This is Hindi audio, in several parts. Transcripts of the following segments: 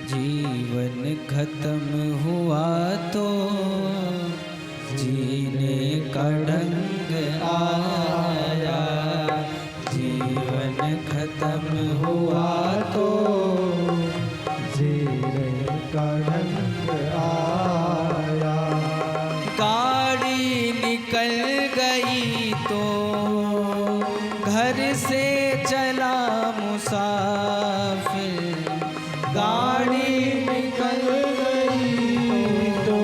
जीवन खत्म हुआ तो जीने का ढंग आया। जीवन खत्म हुआ तो जीने का ढंग आया। गाड़ी निकल गई तो घर से चला मुसाफिर। गाड़ी निकल गई तो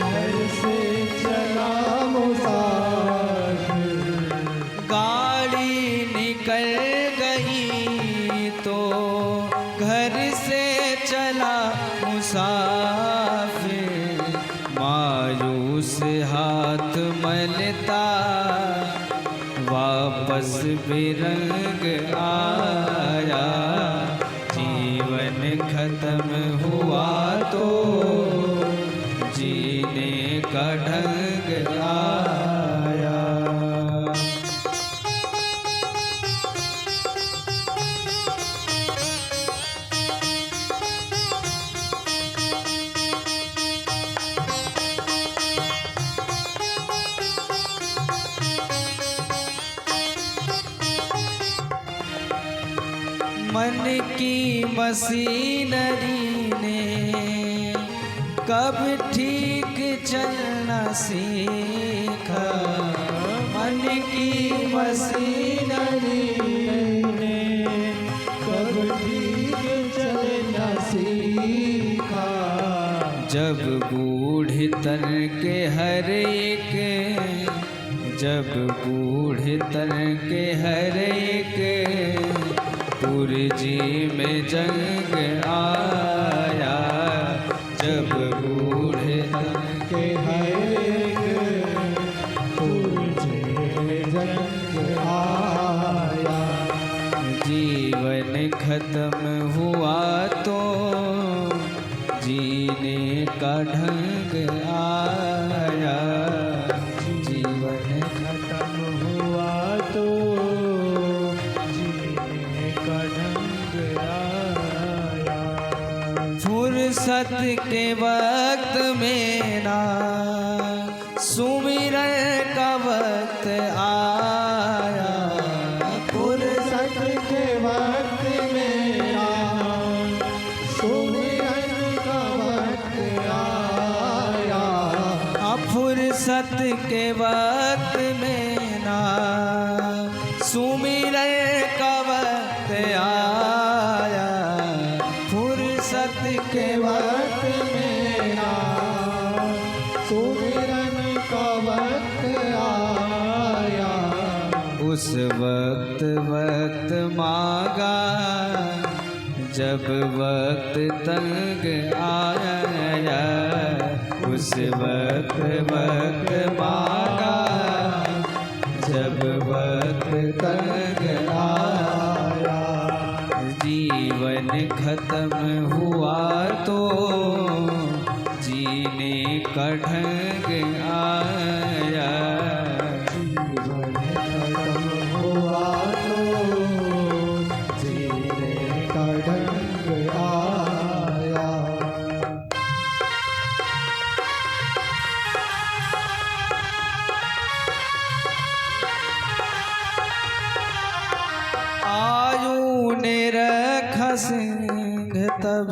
घर से चला मुसाफिर। गाड़ी निकल गई तो घर से चला मुसाफिर। मायूस हाथ मलता वापस बेरंग आया। जीवन खत्म हुआ तो जीने का ढंग आया। मन की मशीनरी ने कब ठीक चलना सीखा। मन की मशीनरी ने कब ठीक चलना सीखा। जब बूढ़े तन के हर एक, जब बूढ़े तन के हर एक पुरजी में जंग आया। जब बूढ़े तन के हर एक पुरजी में जंग आया। जीवन खत्म हुआ तो जीने का ढंग आया। जीवन खत्म हुआ तो जीने का ढंग आया। फुर्सत के वक्त में ना सुमिरन का वक्त आया। फुर्सत के वक्त में ना सुमिरन का वक्त आया। फुर्सत के वक्त में ना सुमिरन का वक्त आया। फुर्सत के वक्त में ना सुमिरन का वक्त आया। उस वक्त वक्त मांगा जब वक्त तंग आया। उस वक्त वक्त मांगा जब वक्त तंग आया। जीवन खत्म हुआ तो जीने का ढंग आया। जीवन खत्म हुआ तो जीने का ढंग आया। आयु ने रखा सिंह तब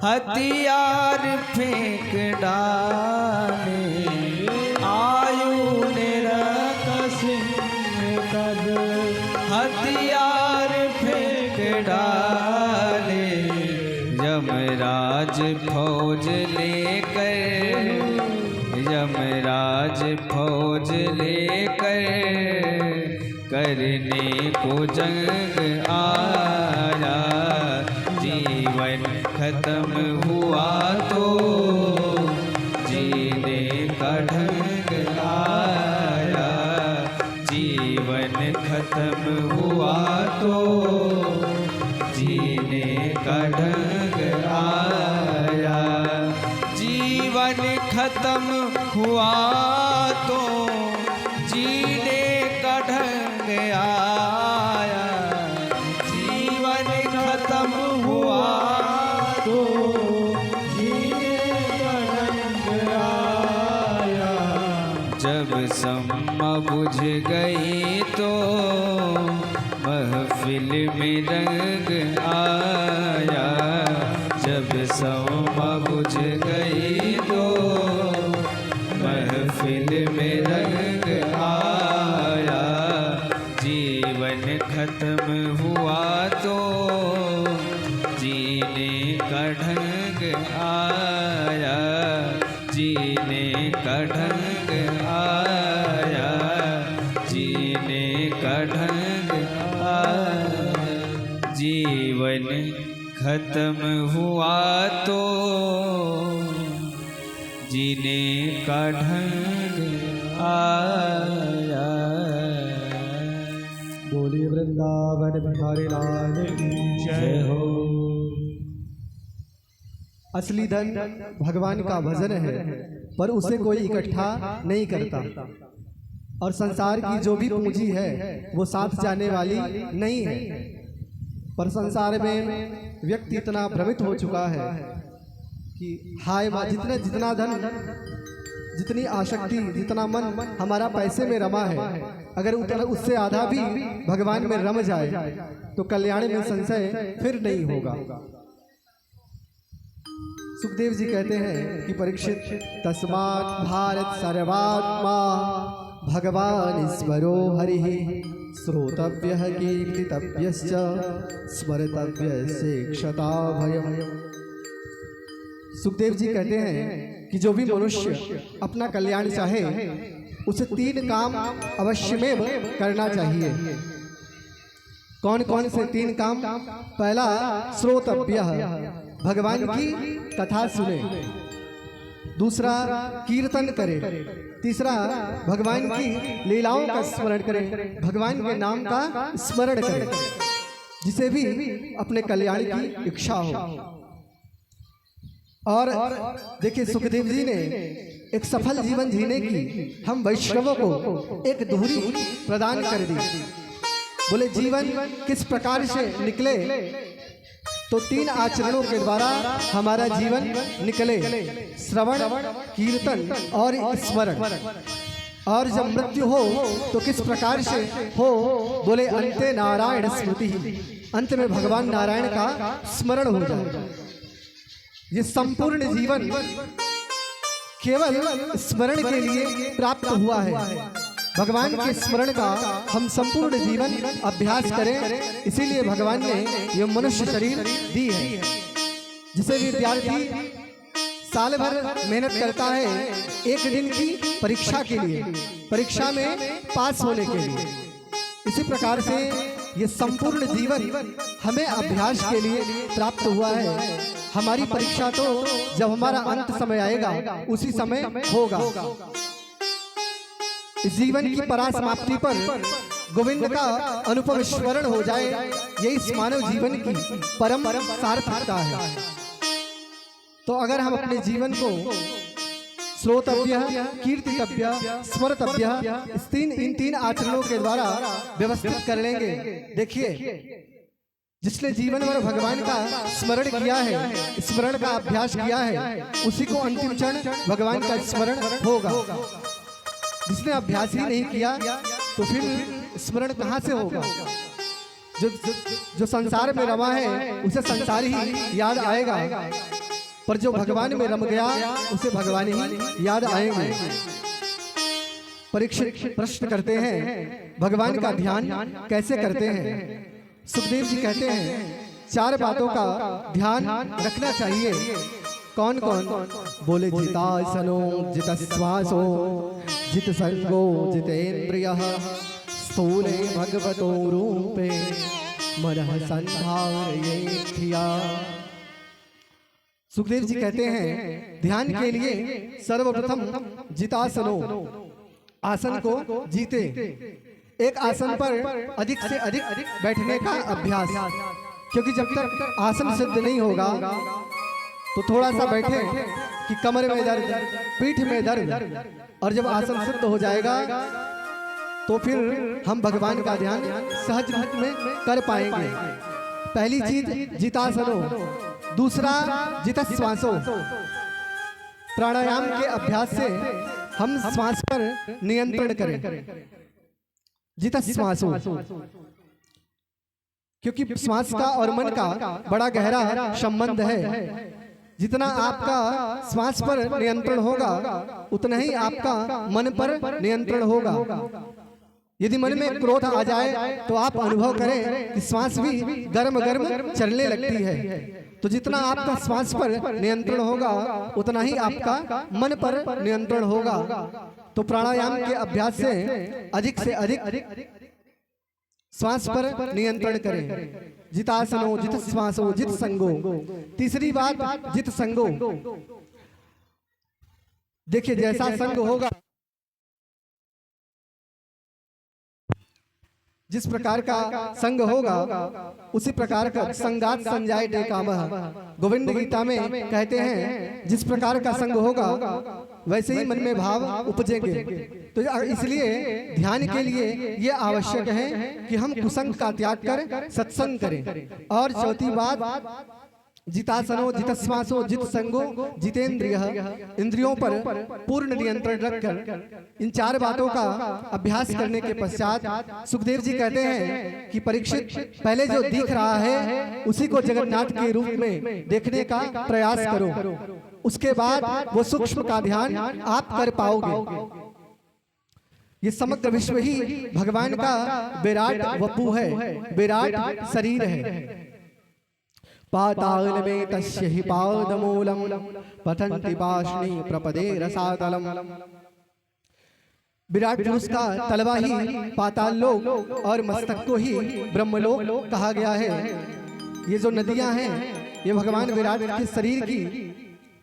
हथियार फेंक डाले। आयु ने रखा सिंह तब हथियार फेंक डाले। यमराज फौज लेकर, यमराज फौज लेकर करने को जंग आया। जीवन खत्म हुआ तो जीने का ढंग आया। जीवन खत्म हुआ तो जीने का ढंग आया। जीवन खत्म हुआ तो जीने का ढंग आया। जीवन खत्म हुआ सम्मा बुझ गई तो महफिल में रंग आया। जब सम्मा बुझ गई तो महफिल में रंग आया। जीवन खत्म हुआ तो जीने का ढंग आया। जीने का ढंग आया। जीने का ढंग आया। जीवन खत्म हुआ तो जीने का ढंग आया। बोलिए वृंदावन बिहारी लाल की जय हो। असली धन भगवान का भजन है, पर उसे कोई इकट्ठा नहीं करता। और संसार की जो भी पूंजी है वो साथ जाने वाली नहीं है। पर संसार में व्यक्ति इतना भ्रमित हो चुका है कि हाय माँ, जितना धन, जितनी आसक्ति, जितना मन हमारा पैसे में रमा है, अगर उतना उससे आधा भी भगवान में रम जाए तो कल्याण में संशय फिर नहीं होगा। सुखदेव जी कहते हैं कि परीक्षित, तस्मात् भारत सर्वात्मा भगवान ईश्वरो हरिः श्रोतव्यः कीर्तितव्यश्च स्मर्तव्यस्य क्षता भयम्। सुखदेव जी कहते हैं कि जो भी मनुष्य अपना कल्याण चाहे उसे 3 काम अवश्य में करना चाहिए। कौन कौन से 3 काम? पहला, श्रोतव्यः, भगवान की कथा सुने। दूसरा, कीर्तन करे। तीसरा, भगवान की लीलाओं का स्मरण करे, भगवान के नाम का स्मरण करे, जिसे भी अपने कल्याण की इच्छा हो। और देखिए, सुखदेव जी ने एक सफल जीवन जीने की हम वैष्णवों को एक धुरी प्रदान कर दी। बोले जीवन किस प्रकार से निकले, तो 3 आचरणों के द्वारा हमारा जीवन निकले, श्रवण, कीर्तन और स्मरण। और जब मृत्यु हो तो किस प्रकार से हो? बोले अंते नारायण स्मृति, अंत में भगवान नारायण का स्मरण हो जाए। ये संपूर्ण जीवन केवल स्मरण के लिए प्राप्त हुआ है। भगवान के स्मरण का हम संपूर्ण जीवन अभ्यास करें, इसीलिए भगवान ने ये मनुष्य शरीर दी है। जिसे विद्यार्थी साल भर मेहनत करता है एक दिन की परीक्षा के लिए, परीक्षा में पास होने के लिए, इसी प्रकार से ये संपूर्ण जीवन हमें अभ्यास के लिए प्राप्त हुआ है। हमारी परीक्षा तो जब हमारा अंत समय आएगा उसी समय होगा। इस जीवन की परासमाप्ति पर गोविंद का अनुपम स्मरण हो जाए, यही इस मानव जीवन की परम सार्थकता है। तो अगर हम अपने जीवन को श्रोतव्य, कीर्तितव्य, स्मर्तव्य, इन 3 आचरणों के द्वारा व्यवस्थित कर लेंगे। देखिए, जिसने जीवन भर भगवान का स्मरण किया है, स्मरण का अभ्यास किया है, उसी को अंतिम क्षण भगवान का स्मरण होगा। जिसने अभ्यास ही नहीं किया तो फिर स्मरण कहाँ से होगा? जो संसार में रमा है उसे संसार ही याद आएगा, पर जो भगवान में रम गया उसे भगवान ही याद आएंगे। परीक्षित प्रश्न करते हैं, भगवान का ध्यान कैसे करते हैं? सुखदेव जी कहते हैं 4 बातों का ध्यान रखना चाहिए। कौन कौन? बोले जितासनो, जितश्वासो, जित संगो, जितेन्द्रियः, स्थूले भगवतो रूपे मनः संधारयेत्या। सुखदेव जी कहते हैं ध्यान के लिए सर्वप्रथम जितासनो, आसन को जीते। एक आसन पर अधिक से अधिक बैठने का अभ्यास, क्योंकि जब तक आसन सिद्ध नहीं होगा तो थोड़ा सा बैठे कि कमर में दर्द, पीठ में दर्द, और जब आसन सिद्ध हो जाएगा तो फिर हम भगवान का ध्यान सहज रूप में कर पाएंगे। पहली चीज जितासनो, दूसरा जितश्वासो। प्राणायाम के अभ्यास से हम श्वास पर नियंत्रण करें। जित श्वासो, क्योंकि श्वास का और मन का बड़ा गहरा संबंध है। जितना आपका श्वास पर नियंत्रण होगा उतना ही आपका मन पर नियंत्रण होगा। यदि मन में क्रोध आ जाए तो आप अनुभव करें कि श्वास भी गर्म गर्म चलने लगती है। तो जितना आपका श्वास पर नियंत्रण होगा उतना ही आपका मन पर नियंत्रण होगा। तो प्राणायाम के अभ्यास से अधिक श्वास पर नियंत्रण करें। जितासनो जित श्वासो जित संगो। तीसरी बात जित संगो। देखिए जैसा संग होगा, जिस प्रकार का संग होगा उसी प्रकार का संगात संजायते कामः। गोविंद गीता में कहते हैं जिस प्रकार का संग होगा वैसे ही मन में भाव उपजेंगे। तो इसलिए ध्यान के लिए ये आवश्यक है कि हम कुसंग का त्याग कर सत्संग करें। और चौथी बात जितासनो जित श्वासो जित संगो जितेंद्रिय। इंद्रियों पर पूर्ण नियंत्रण रखकर इन चार बातों का अभ्यास करने के पश्चात सुखदेव जी कहते हैं कि परीक्षित पहले जो दिख रहा है उसी को जगन्नाथ के रूप में देखने का प्रयास करो। उसके बाद वो सूक्ष्म का ध्यान आप कर पाओगे। ये समग्र विश्व ही भगवान का विराट वपु है, विराट शरीर है। पाताल में तस्य हि पादमूलम पतन्ति पाशनी प्रपदे रसातलम। विराट पुरुष का तलवा ही पाताल लोक और मस्तक को ही ब्रह्मलोक कहा गया है। ये जो नदियां हैं ये भगवान विराट के शरीर की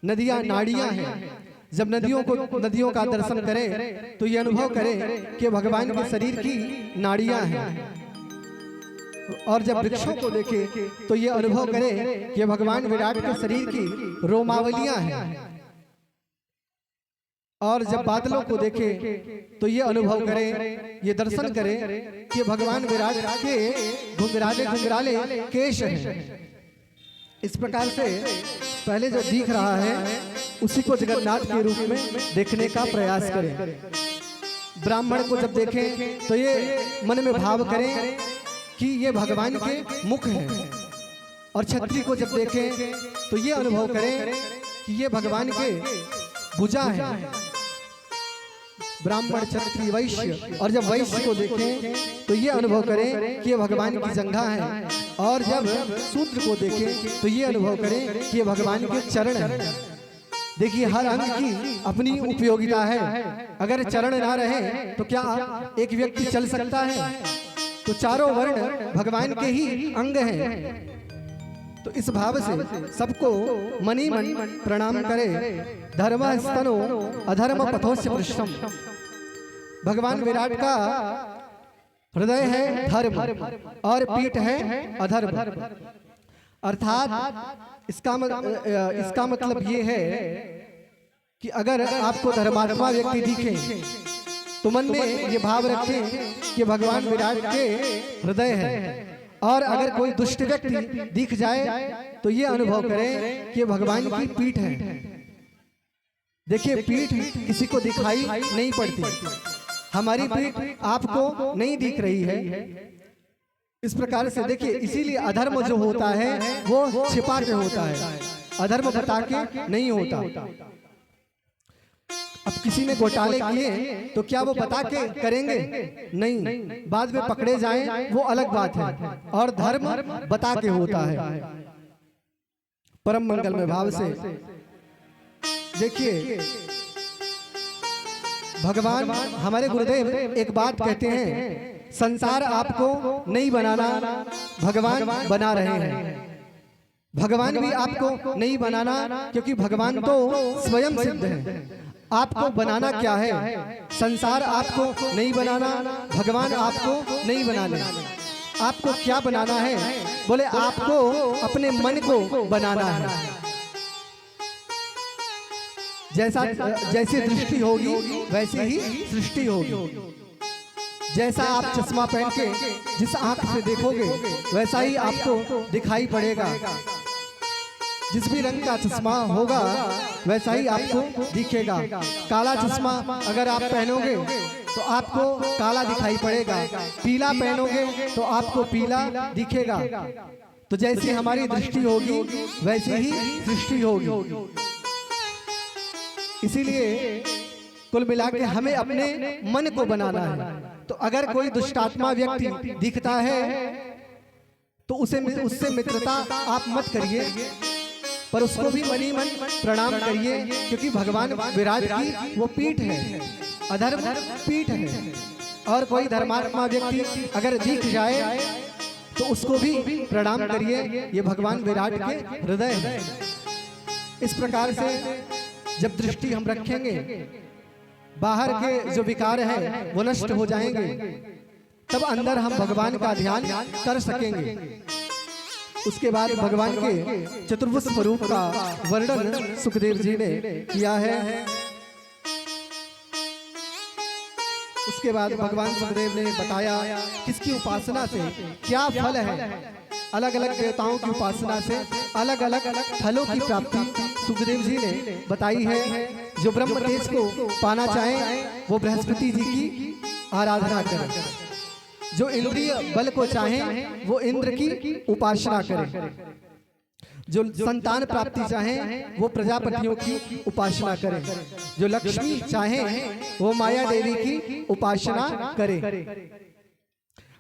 नदियां, नाड़ियां हैं। जब नदियों का दर्शन करें तो ये अनुभव करें कि भगवान के शरीर की नाड़ियां हैं। और जब वृक्षों को देखें तो ये अनुभव करें कि भगवान विराट के शरीर की रोमावलियां हैं। और जब बादलों को देखें तो ये अनुभव करें, ये दर्शन करें कि भगवान विराट के घुंघराले घुंघराले केश हैं। इस प्रकार से पहले जो दिख रहा है उसी को जगन्नाथ के रूप में देखने का प्रयास करें। ब्राह्मण को जब देखें तो ये मन में भाव करें कि ये भगवान के मुख हैं। और क्षत्रिय को जब देखें तो ये अनुभव करें कि ये भगवान के भुजा हैं। ब्राह्मण, क्षत्रिय, वैश्य। और जब वैश्य को देखें तो ये अनुभव करें कि ये भगवान की जंघा है। और जब शूद्र को देखें तो ये अनुभव करें कि ये भगवान के चरण हैं। देखिए हर अंग की अपनी उपयोगिता है। अगर चरण ना रहे तो क्या एक व्यक्ति चल सकता है? तो चारों वर्ण भगवान के ही अंग हैं। तो इस भाव से सबको मनी मन प्रणाम करे। धर्म स्तनो अधर्म पथोस्य पृष्ठम। भगवान विराट का हृदय है धर्म और पीठ है अधर्म। अर्थात इसका मतलब ये है कि अगर आपको धर्मात्मा व्यक्ति दिखे तो मन में ये भाव रखें कि भगवान विराट के हृदय है। और अगर कोई दुष्ट व्यक्ति दिख जाए तो ये अनुभव करें कि भगवान की पीठ है। देखिए पीठ किसी को दिखाई नहीं पड़ती, हमारी पीठ आपको नहीं दिख रही है। इस प्रकार से देखिए इसीलिए अधर्म जो होता है वो छिपा के होता है, अधर्म बता के नहीं होता। अब किसी ने घोटाले किए तो क्या वो बता के करेंगे? नहीं, बाद में पकड़े जाएं वो अलग बात है। और धर्म बता के होता है। परम मंगल में भाव से देखिए भगवान हमारे गुरुदेव एक बात कहते हैं, संसार आपको नहीं बनाना, भगवान बना रहे हैं। भगवान भी आपको नहीं बनाना, क्योंकि भगवान तो स्वयं सिद्ध है। आपको बनाना क्या है? संसार आपको नहीं बनाना, भगवान आपको नहीं बनाना। आपको क्या बनाना है? बोले आपको अपने मन को बनाना है। जैसी दृष्टि होगी वैसी ही सृष्टि होगी। जैसा आप चश्मा पहन के जिस आंख से देखोगे वैसा ही आपको दिखाई पड़ेगा। जिस भी रंग का चश्मा होगा वैसा ही आपको दिखेगा। काला चश्मा अगर आप पहनोगे तो आपको काला दिखाई पड़ेगा, पीला पहनोगे तो आपको पीला दिखेगा। तो जैसी हमारी दृष्टि होगी वैसी ही सृष्टि होगी। इसीलिए कुल मिला के हमें अपने मन को बनाना है। तो अगर कोई दुष्टात्मा व्यक्ति दिखता है तो उससे मित्रता आप मत करिए, पर उसको भी मनी मन प्रणाम करिए, क्योंकि भगवान विराट की वो पीठ है, अधर्म पीठ है। और कोई धर्मात्मा व्यक्ति अगर दिख जाए तो उसको भी प्रणाम करिए, ये भगवान विराट के हृदय है। इस प्रकार से जब दृष्टि हम रखेंगे, बाहर के जो विकार है वो नष्ट हो जाएंगे, तब अंदर हम भगवान का ध्यान कर सकेंगे। उसके बाद भगवान के चतुर्भुज स्वरूप का वर्णन सुखदेव जी ने किया है। उसके बाद भगवान सुखदेव ने बताया किसकी उपासना से क्या फल है। अलग अलग देवताओं की उपासना से अलग अलग फलों की प्राप्ति सुखदेव जी ने बताई है। जो ब्रह्म तेज को पाना चाहे वो बृहस्पति जी की आराधना करें, जो इंद्रिय बल को चाहे वो इंद्र की उपासना करें, जो संतान प्राप्ति चाहे वो प्रजापतियों की उपासना करें, जो लक्ष्मी चाहे वो माया देवी की उपासना करें,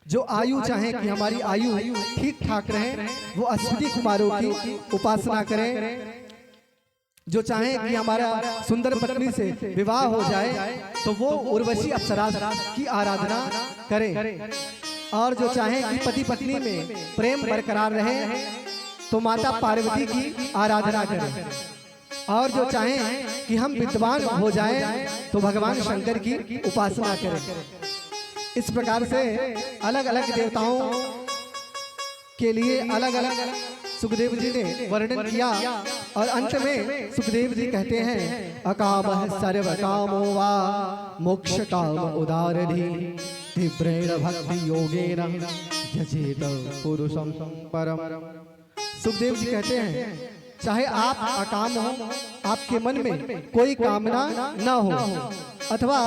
जो आयु चाहे कि हमारी आयु ठीक ठाक रहे वो अश्विनी कुमारों की उपासना करें, जो चाहे कि हमारा सुंदर पत्नी से विवाह हो जाए तो वो उर्वशी अप्सरा की आराधना करें, और जो चाहे कि पति पत्नी में प्रेम बरकरार रहे तो माता पार्वती की आराधना करें, और जो चाहे कि हम विद्वान हो जाएं तो भगवान शंकर की उपासना करें। इस प्रकार से अलग अलग देवताओं के लिए अलग अलग सुखदेव जी ने वर्णन किया। और अंत में सुखदेव जी कहते हैं अकामः सर्व कामो वा मोक्ष काम उदारधि तीव्रेण भक्ति योगेन यजेत पुरुषं परम। सुखदेव जी कहते हैं चाहे आप अकाम हो, आपके मन में कोई कामना न हो, अथवा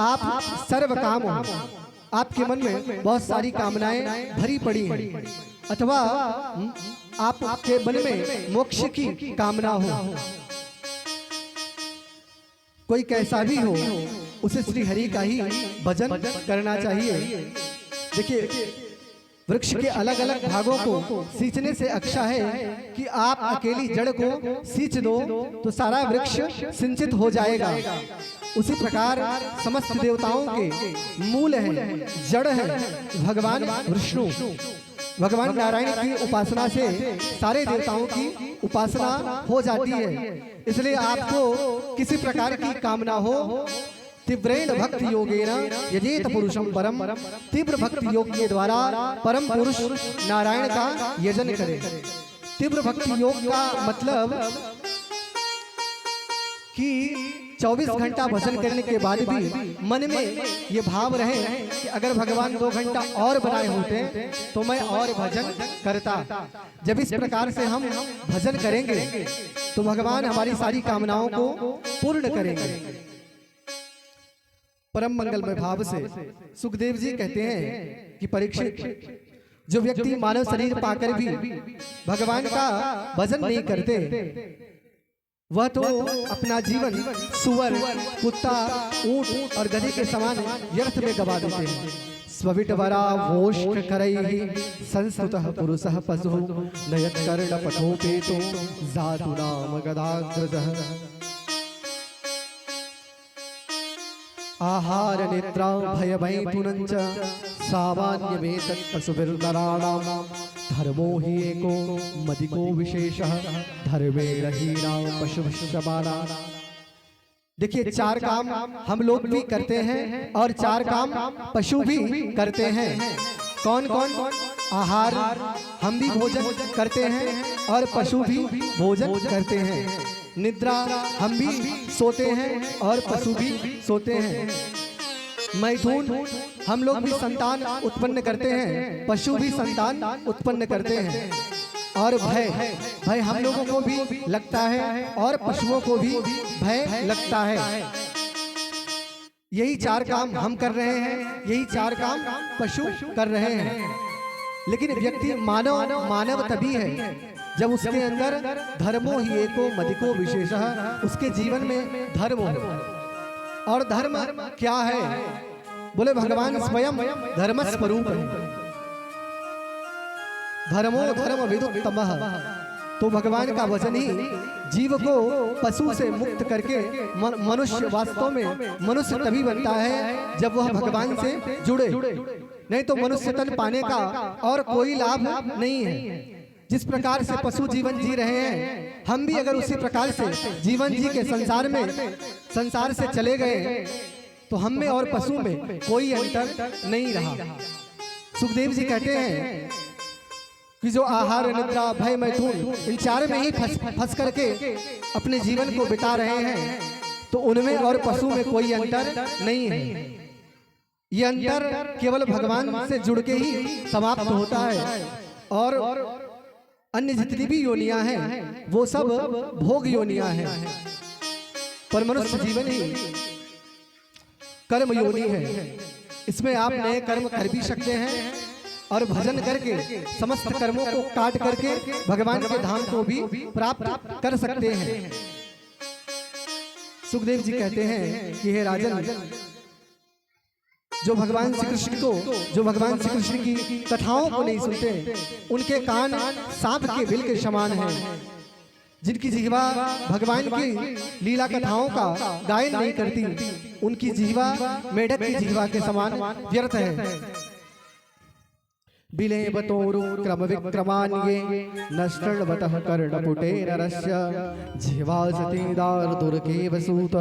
आप सर्व काम हो, आपके मन में बहुत सारी कामनाएं भरी पड़ी हैं, अथवा आपके मन में मोक्ष की कामना हो, कोई कैसा भी हो उसे श्री हरि का ही भजन करना चाहिए। देखिए वृक्ष के अलग अलग भागों को सींचने से अच्छा है कि आप अकेली जड़ को सींच दो तो सारा वृक्ष सिंचित हो जाएगा। उसी प्रकार समस्त देवताओं के मूल है, जड़ है भगवान विष्णु। भगवान नारायण की उपासना से सारे देवताओं की उपासना हो जाती है। इसलिए आपको किसी प्रकार की कामना हो, तीव्रेण भक्ति योगेन यजेत पुरुषं परम, तीव्र भक्ति योग के द्वारा परम पुरुष नारायण का यजन करें। तीव्र भक्ति योग का मतलब कि 24 घंटा भजन करने के बाद भी मन में ये भाव रहे कि अगर भगवान 2 घंटा और बनाए होते तो मैं और भजन करता। जब इस प्रकार से हम भजन करेंगे तो भगवान हमारी सारी कामनाओं को पूर्ण करेंगे। परम मंगलमय भाव से सुखदेव जी कहते हैं कि परीक्षित, जो व्यक्ति मानव शरीर पाकर भी भगवान का भजन नहीं करते वह तो अपना जीवन सुअर, कुत्ता, ऊंट और गधे के समान व्यर्थ में गवा देते हैं। स्वविटवरा वोष्ठ करैहि संस्तुतः पुरुषः पशुः नयत्कर्ण पठोपेतो जातु नाम गदाग्रजः। आहार नेत्रा भय भैतुनञ्च सामान्यमेतत् पशुभिर्नराणां धर्मो हि एको मदिको विशेषः धर्मेण हीनां पशुभिश्चमाना। देखिए 4 काम हम लोग भी करते हैं और 4 काम पशु भी करते हैं। कौन कौन? आहार हम भी भोजन करते हैं और पशु भी भोजन करते हैं। निद्रा हम भी सोते हैं और पशु भी सोते हैं। मैथुन हम लोग भी संतान उत्पन्न करते हैं, पशु भी संतान उत्पन्न करते हैं। और भय, भय हम लोगों को भी लगता है और पशुओं को भी भय लगता है। यही चार काम हम कर रहे हैं, यही चार काम पशु कर रहे हैं। लेकिन व्यक्ति मानव तभी है जब उसके अंदर धर्मो ही एको मदिको विशेषः, उसके जीवन में धर्म हो। और धर्म क्या है? बोले भगवान स्वयं धर्म स्वरूप है। धर्मो धर्म विदुत्तमः, तो भगवान का वचन ही जीव को पशु से मुक्त करके मनुष्य, वास्तव में मनुष्य तभी बनता है जब वह भगवान से जुड़े। नहीं तो मनुष्य तन पाने का और कोई लाभ नहीं है। जिस प्रकार से पशु जीवन जी रहे हैं, हम भी अगर उसी प्रकार से जीवन जी के संसार से चले गए तो हम में और पशु में कोई अंतर नहीं रहा। सुखदेव जी कहते हैं कि जो आहार, निद्रा, भय, मैथुन, इन चार में ही फंस करके अपने जीवन को बिता रहे हैं, तो उनमें और पशु में कोई अंतर नहीं है। ये अंतर केवल भगवान से जुड़ के ही समाप्त होता है। और अन्य जितनी भी योनियां हैं वो सब भोग योनियां हैं, पर मनुष्य जीवन ही कर्म योनि है। इसमें आप नए कर्म कर भी सकते हैं और भजन करके समस्त कर्मों को काट करके भगवान के धाम को भी प्राप्त कर सकते हैं। सुखदेव जी कहते हैं कि हे राजन, जो भगवान श्री कृष्ण की कथाओं को नहीं सुनते, उनके कान सांप के बिल के समान हैं। जिनकी जिह्वा भगवान की लीला कथाओं का गायन नहीं करती, उनकी जिह्वा मेढक की जिह्वा के समान व्यर्थ है। बिले बतोरु क्रम विक्रमान्ये नष्टवतः कर्णपुटेरस्य जिह्वा सतीदार दुर्गेव सूत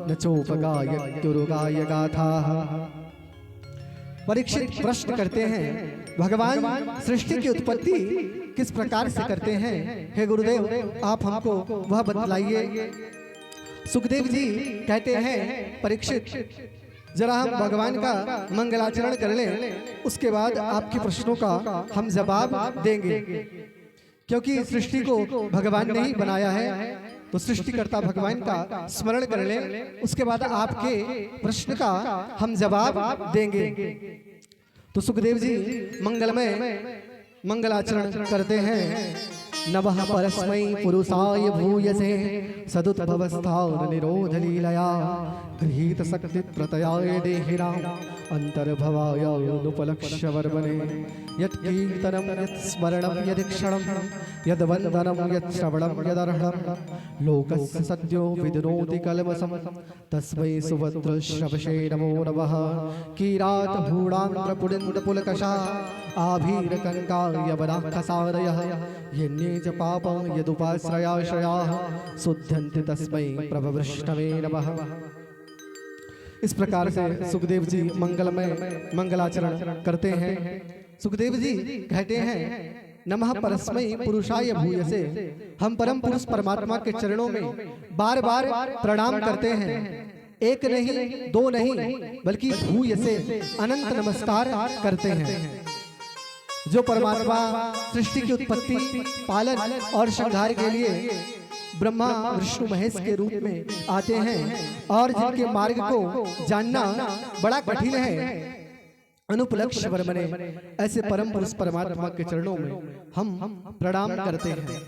न चोपगायत्युरुगाय गाथाः। परीक्षित प्रश्न करते हैं, भगवान सृष्टि की उत्पत्ति किस प्रकार से करते हैं? हे गुरुदेव, आप हमको वह बतलाइए। सुखदेव जी कहते हैं, परीक्षित, जरा हम भगवान का मंगलाचरण कर लें, उसके बाद आपके प्रश्नों का हम जवाब देंगे। क्योंकि सृष्टि को भगवान ने ही बनाया है, तो सृष्टिकर्ता भगवान का स्मरण कर लें, उसके बाद आपके प्रश्न का हम जवाब देंगे। तो सुखदेव जी मंगलमय मंगलाचरण करते हैं। नमः परस्मै पुरुषाय भूयसे सदुद्भवस्थान निरोध लीलया गृहीत शक्ति प्रतयाय देहिनाम् अंतर्भवाय अनुपलक्ष्य वर्मणे यत् कीर्तनं यत् स्मरणं यदीक्षणं यद्वन्दनं यत् श्रवणं यदर्हणं लोकस्य सद्यो विदनोति कल्मषं तस्मै सुभद्रश्रवसे नमो नमः। किरातहूणान्ध्रपुलिन्दपुलकषा आभीरकङ्कायवराक्षसादयः यन्ये च पापं यदुपाश्रयाश्रयाः शुध्यन्ति तस्मै प्रभविष्णवे नमः। इस प्रकार से सुखदेव जी मंगलमय मंगलाचरण करते हैं। सुखदेव जी कहते हैं, नमः परस्मै पुरुषाय भूयसे, हम परम पुरुष परमात्मा के चरणों में बार बार प्रणाम करते हैं। एक नहीं, दो नहीं, बल्कि भूयसे अनंत नमस्कार करते हैं। जो परमात्मा सृष्टि की उत्पत्ति, पालन और संहार के लिए ब्रह्मा विष्णु महेश के रूप में आते हैं और जिनके मार्ग को जानना बड़ा कठिन है, अनुपलक्ष्य वर्मणे, ऐसे परम पुरुष परमात्मा के चरणों में हम प्रणाम करते हैं।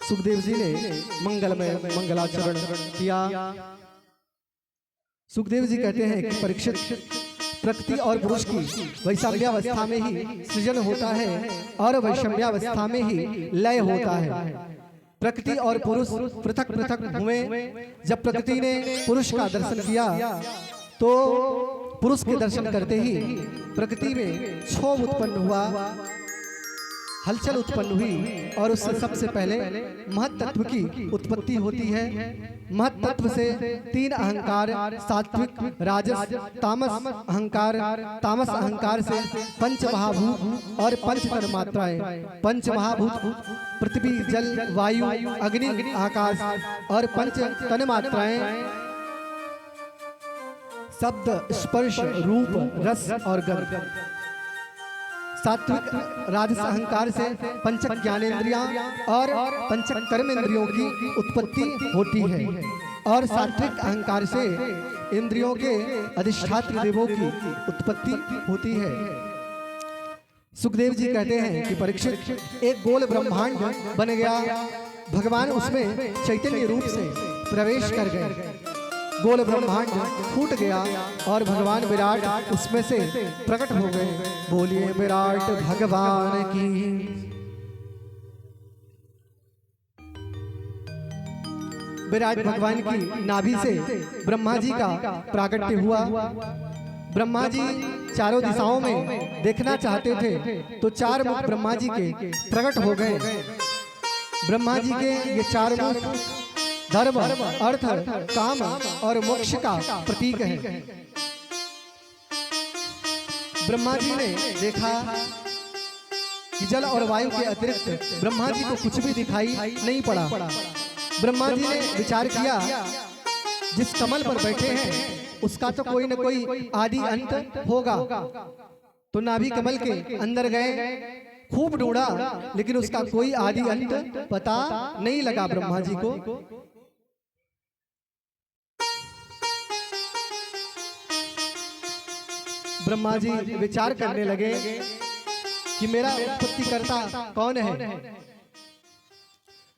सुखदेव जी ने मंगलमय मंगलाचरण किया। सुखदेव जी कहते हैं कि परीक्षित, प्रकृति और पुरुष की वैषम्यावस्था में ही सृजन होता है और वैषम्यावस्था में ही लय होता है। प्रकृति और पुरुष पृथक पृथक हुए। जब प्रकृति ने पुरुष का दर्शन किया तो पुरुष के दर्शन करते ही प्रकृति में क्षोभ उत्पन्न हुआ, हलचल उत्पन्न हुई और उससे सबसे पहले महत् तत्व की उत्पत्ति होती है। महत् तत्व से तीन अहंकार, सात्विक, राजस, तामस अहंकार, तामस अहंकार से पंच महाभूत और पंच तन्मात्राएं, पंच महाभूत पृथ्वी, जल, वायु, अग्नि, आकाश और पंच तन्मात्राएं शब्द, स्पर्श, रूप, रस और गंध, सात्विक राजस अहंकार से पंचक ज्ञानेंद्रियां और पंचक कर्म इंद्रियों की उत्पत्ति होती है और सात्विक अहंकार से इंद्रियों के अधिष्ठात्र देवों की उत्पत्ति होती है। सुखदेव जी कहते हैं कि परीक्षित, एक गोल ब्रह्मांड बन गया, भगवान उसमें चैतन्य रूप से प्रवेश कर गए। गोल ब्रह्मांड फूट गया और भगवान विराट उसमें से प्रकट हो गए। बोलिए विराट भगवान की। विराट भगवान की नाभि से ब्रह्मा जी का प्राकट्य हुआ। ब्रह्मा जी चारों दिशाओं में देखना चाहते थे तो चार मुख ब्रह्मा जी के प्रकट हो गए। ब्रह्मा जी के ये चार मुख धर्म, अर्थ, काम और मोक्ष का प्रतीक है। ब्रह्मा जी ने देखा कि जल और वायु के अतिरिक्त ब्रह्मा जी को कुछ भी दिखाई नहीं पड़ा। ब्रह्मा जी ने विचार किया, जिस कमल पर बैठे हैं उसका तो कोई न कोई आदि अंत होगा। तो नाभि कमल के अंदर गए, खूब ढूंढा, लेकिन उसका कोई आदि अंत पता नहीं लगा ब्रह्मा जी को। ब्रह्मा जी विचार करने लगे कि मेरा उत्पत्तिकर्ता कौन है,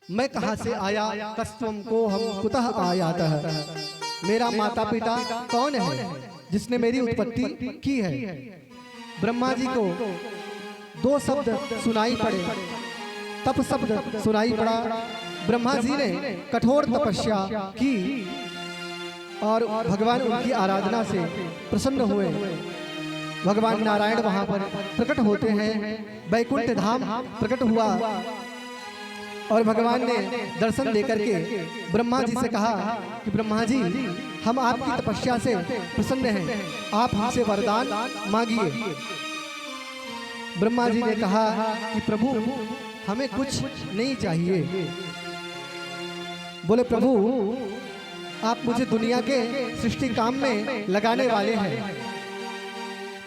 मैं कहां से आया, कस्त्वम को हम कुतः आयातः, मेरा माता पिता कौन है जिसने मेरी उत्पत्ति की है। ब्रह्मा जी को दो शब्द सुनाई पड़े, तप शब्द सुनाई पड़ा। ब्रह्मा जी ने कठोर तपस्या की और भगवान उनकी आराधना से प्रसन्न हुए। भगवान नारायण वहां पर प्रकट होते हैं, वैकुंठ धाम प्रकट हुआ और भगवान ने दर्शन देकर के ब्रह्मा जी से कहा कि ब्रह्मा जी, हम आपकी तपस्या से प्रसन्न हैं, आप हमसे वरदान मांगिए। ब्रह्मा जी ने कहा कि प्रभु, हमें कुछ नहीं चाहिए। बोले प्रभु, आप मुझे दुनिया के सृष्टि काम में लगाने वाले हैं,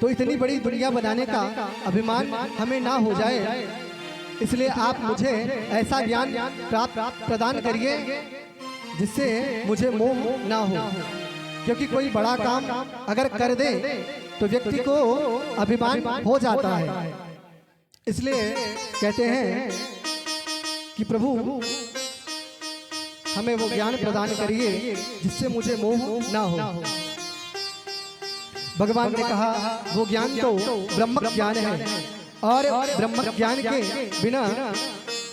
तो इतनी बड़ी दुनिया बनाने का अभिमान हमें ना हो जाए, इसलिए आप मुझे ऐसा ज्ञान प्रदान करिए जिससे मुझे मोह ना हो। क्योंकि कोई बड़ा काम अगर कर दे तो व्यक्ति को अभिमान हो जाता है। इसलिए कहते हैं कि प्रभु, हमें वो ज्ञान प्रदान करिए जिससे मुझे मोह ना हो। भगवान ने कहा, वो ज्ञान तो ब्रह्म ज्ञान है और ब्रह्म ज्ञान के बिना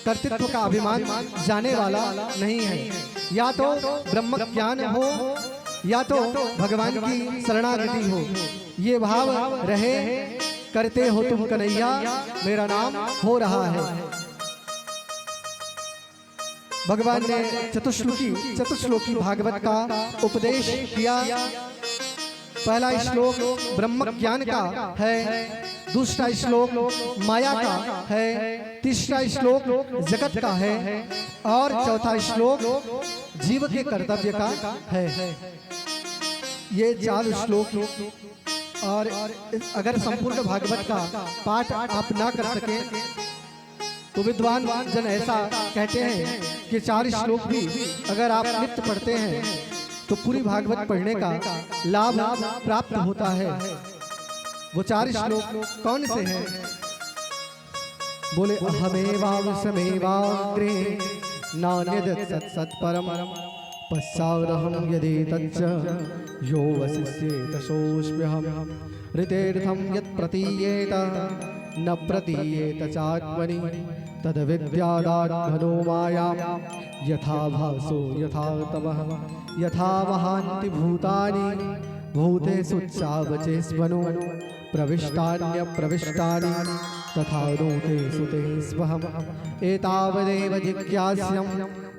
कर्तृत्व का अभिमान जाने वाला नहीं है। या तो ब्रह्म ज्ञान हो या तो भगवान की शरणागति हो। ये भाव रहे, करते हो तुम कन्हैया, मेरा नाम हो रहा है। भगवान ने चतुश्लोकी भागवत का उपदेश किया। पहला श्लोक ब्रह्म ज्ञान का है, दूसरा श्लोक माया का है, तीसरा श्लोक जगत का है और चौथा श्लोक जीव के कर्तव्य का है। ये 4 श्लोक। और अगर संपूर्ण भागवत का पाठ आप ना कर सके तो विद्वान जन ऐसा कहते हैं कि 4 श्लोक भी अगर आप नित्य पढ़ते हैं तो पूरी भागवत पढ़ने का लाभ प्राप्त होता है। वो 4 श्लोक कौन से हैं? बोले, अहमेवांशमेवाग्रे नान्यद् सत्सत्परम पश्चादहं यदि तच्च यो वसिष्येत सोऽस्म्यहम् ऋतेर्थं यत् प्रतीयेत न प्रतीयेत चात्मनि तद्विद्यादात्मनो मायां यथा भासो यथा तमः यथा वहान्ति भूतानि भूतेषु चावचेष्वनु प्रविष्टान्यप्रविष्टानि तथा नूतेषु ते स्वहम् एतावदेव जिज्ञास्यं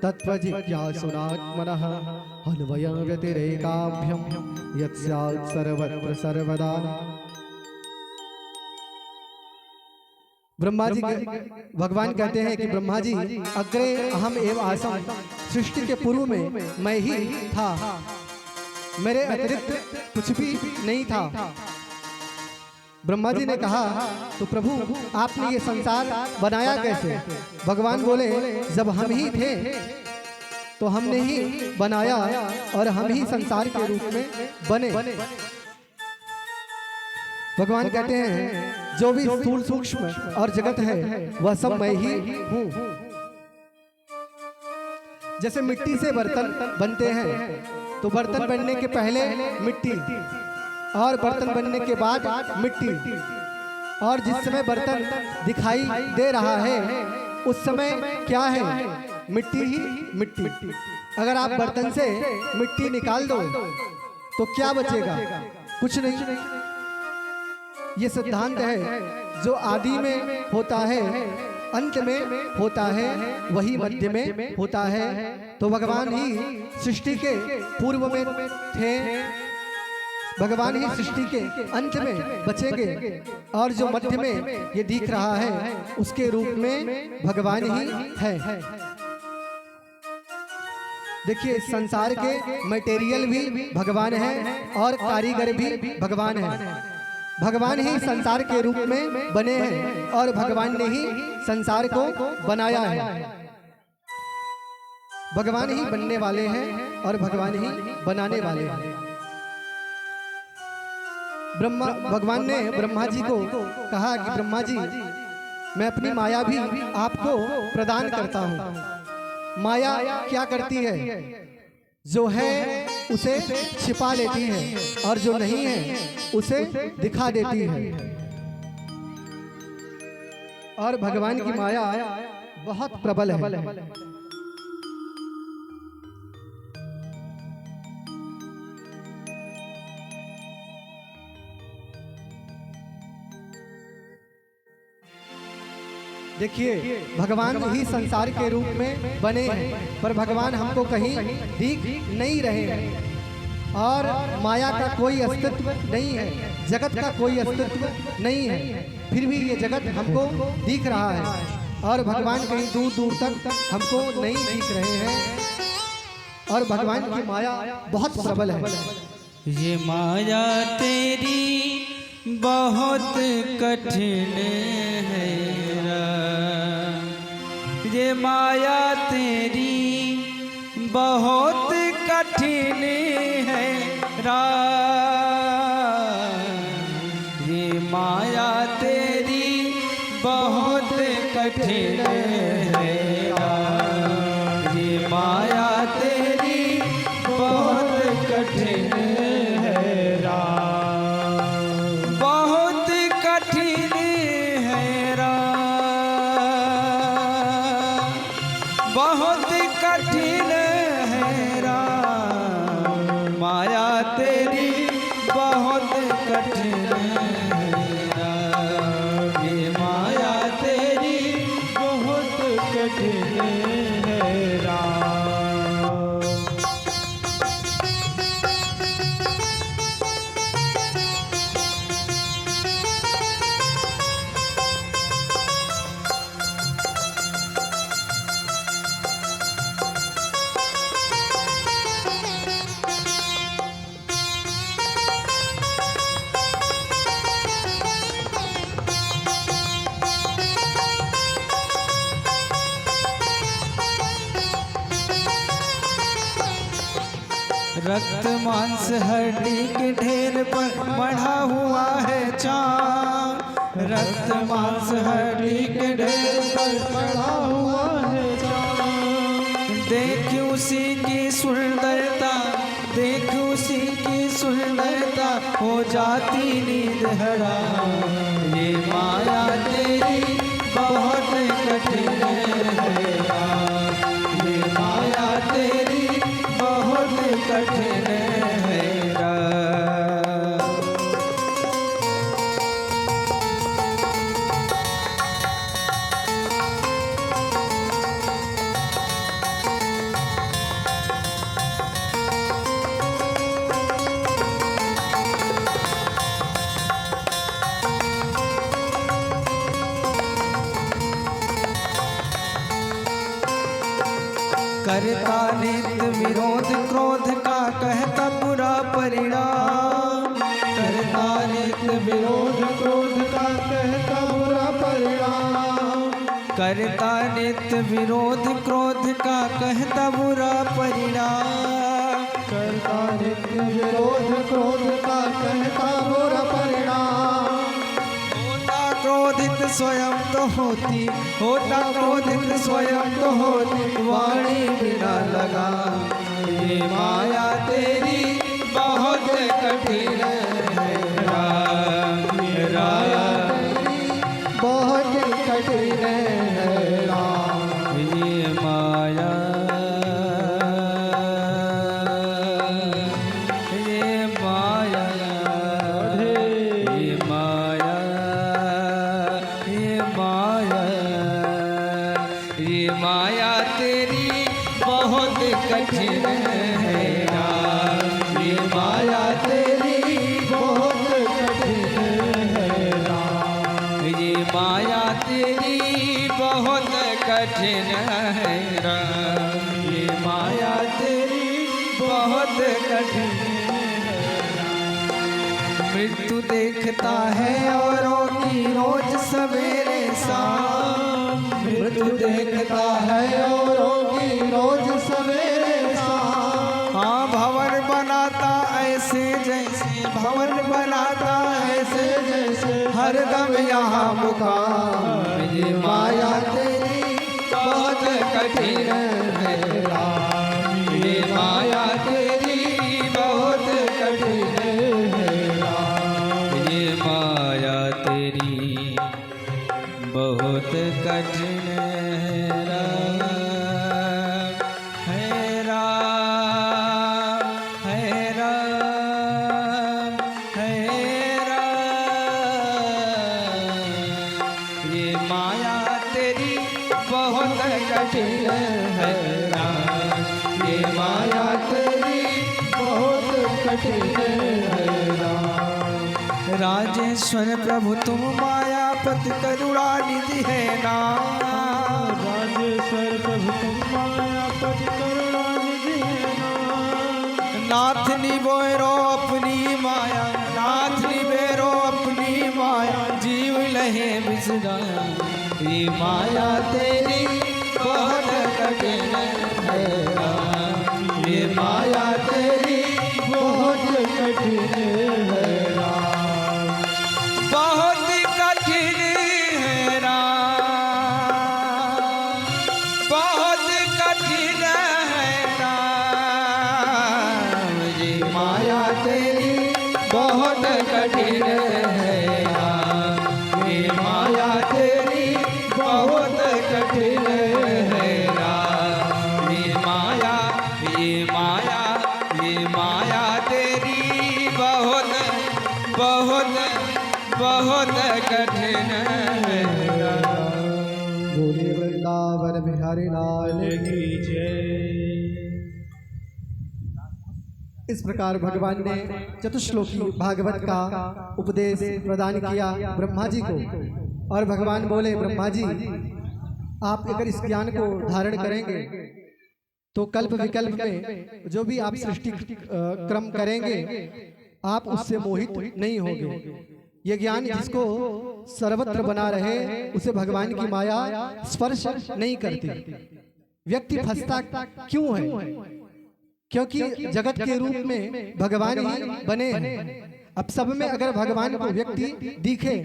तत्त्वजिज्ञासुनात्मनः अन्वयं व्यतिरेकाभ्यं यत् स्यात् सर्वत्र सर्वदा। ब्रह्मा जी भगवान कहते हैं कि ब्रह्मा जी, अग्रे अहम एवं आसम, सृष्टि के पूर्व में मैं ही था, मेरे अतिरिक्त कुछ भी नहीं था। ब्रह्मा जी ने कहा तो प्रभु आपने ये संसार बनाया कैसे? भगवान बोले जब हम ही थे तो हमने ही बनाया और हम ही संसार के रूप में बने। भगवान कहते हैं जो भी स्थूल सूक्ष्म और जगत है वह सब मैं ही हूँ। जैसे मिट्टी से बर्तन बनते हैं तो बर्तन बनने के पहले मिट्टी और बर्तन बनने के बाद मिट्टी, और जिस समय बर्तन दिखाई दे रहा है उस समय क्या है? मिट्टी ही मिट्टी। अगर आप बर्तन से मिट्टी निकाल दो तो क्या बचेगा? कुछ नहीं। ये सिद्धांत है जो आदि में होता है अंत में होता है वही मध्य में होता है। तो भगवान ही सृष्टि के पूर्व में थे, भगवान ही सृष्टि के अंत में बचेंगे, और जो मध्य में ये दिख रहा है उसके रूप में भगवान ही है। देखिए संसार के मटेरियल भी भगवान है और कारीगर भी भगवान है। भगवान ही संसार के रूप में बने हैं और भगवान ने ही संसार को बनाया है। भगवान ही बनने वाले हैं और भगवान ही बनाने वाले हैं। भगवान ने ब्रह्मा जी को कहा कि ब्रह्मा जी मैं अपनी माया भी आपको प्रदान करता हूँ। माया क्या करती है? जो है उसे छिपा लेती है और जो नहीं है उसे दिखा देती है। और भगवान की माया बहुत प्रबल है। देखिए भगवान ही संसार के रूप में बने हैं पर भगवान हमको कहीं दिख नहीं रहे हैं और माया का कोई अस्तित्व नहीं है, जगत का कोई अस्तित्व नहीं है, फिर भी ये जगत हमको दिख रहा है और भगवान कहीं दूर दूर तक हमको नहीं दिख रहे हैं और भगवान की माया बहुत प्रबल है। ये माया तेरी बहुत कठिन है, ये माया तेरी बहुत कठिन है ये माया तेरी बहुत कठिन है ये माया तेरी बहुत कठिन है बहुत कठिन है बहुत कठिन है माया तेरी बहुत कठिन है ये माया तेरी बहुत कठिन है रक्त मांस हड्डी के ढेर पर बढ़ा हुआ है चाँद रक्त मांस हड्डी के ढेर पर बढ़ा हुआ है चाँद देख उसी की सुंदरता देख उसी की सुंदरता हो जाती नींद हराम ये माया तेरी बहुत कठिन है ये माया तेरी बहुत कठिन है करता नित्य विरोध क्रोध का कहता बुरा परिणाम करता नित्य विरोध क्रोध का कहता बुरा परिणाम। करता नित्य विरोध क्रोध का कहता बुरा परिणाम। करता नित्य विरोध क्रोध का कहता बुरा परिणाम। होता क्रोधित स्वयं तो होती, होता क्रोधित स्वयं तो होती, वाणी बिना लगा। ये माया तेरी बहुत कठिन है राम, राम बहुत कठिन है राम। ये माया, ये माया, ये माया, ये माया, ये माया तेरी बहुत कठिन है राम। ये माया तेरी बहुत कठिन है राम। ये माया तेरी बहुत कठिन है राम। ये माया तेरी बहुत कठिन है राम। मृत्यु देखता है औरों की रोज सवेरे शाम। मृत्यु देखता है औरों की रोज सवेरे शाम। हाँ भवन बनाता ऐसे जैसे, भवन बनाता ऐसे जैसे, हरदम यहाँ मुकाम। ये माया तेरी बहुत कठिन है राम। ये माया तेरी बहुत कठिन है राम। ये माया तेरी बहुत कठिन है राम, है राम, है राम, है राम। ये माया तेरी बहुत कठिन है राम। ये माया तेरी बहुत कठिन है राम। राजेश्वर प्रभु तुम मायापति करुणा निधि है नाम। राजेश्वर प्रभु तुम मायापति करुणा निधि है नाम। नाथ निबोरो अपनी माया, नाथ निबेरो अपनी माया, जीव लहे बिसराया। ये माया तेरी बहुत कठिन है राम। ये माया तेरी बहुत कठिन है राम। बहुत कठिन है राम, बहुत कठिन है राम। ये माया तेरी बहुत कठिन है राम। ये माया तेरी बहुत कठिन है राम। ये माया, ये माया, ये माया तेरी बहुत बहुत बहुत कठिन है राम। बोलिए वृंदावन बिहारी लाल की इस प्रकार भगवान ने चतुश्लोकी भागवत का उपदेश प्रदान किया ब्रह्मा जी को। और भगवान बोले, ब्रह्मा जी आप अगर इस ज्ञान को धारण करेंगे तो कल्प विकल्प में जो भी आप सृष्टि क्रम करेंगे आप उससे मोहित नहीं होंगे। ये ज्ञान जिसको सर्वत्र बना रहे उसे भगवान की माया स्पर्श नहीं करती। व्यक्ति फंसता क्यों है? क्योंकि जगत के रूप में भगवान ही बने हैं। अब सब में अगर भगवान को व्यक्ति दिखे,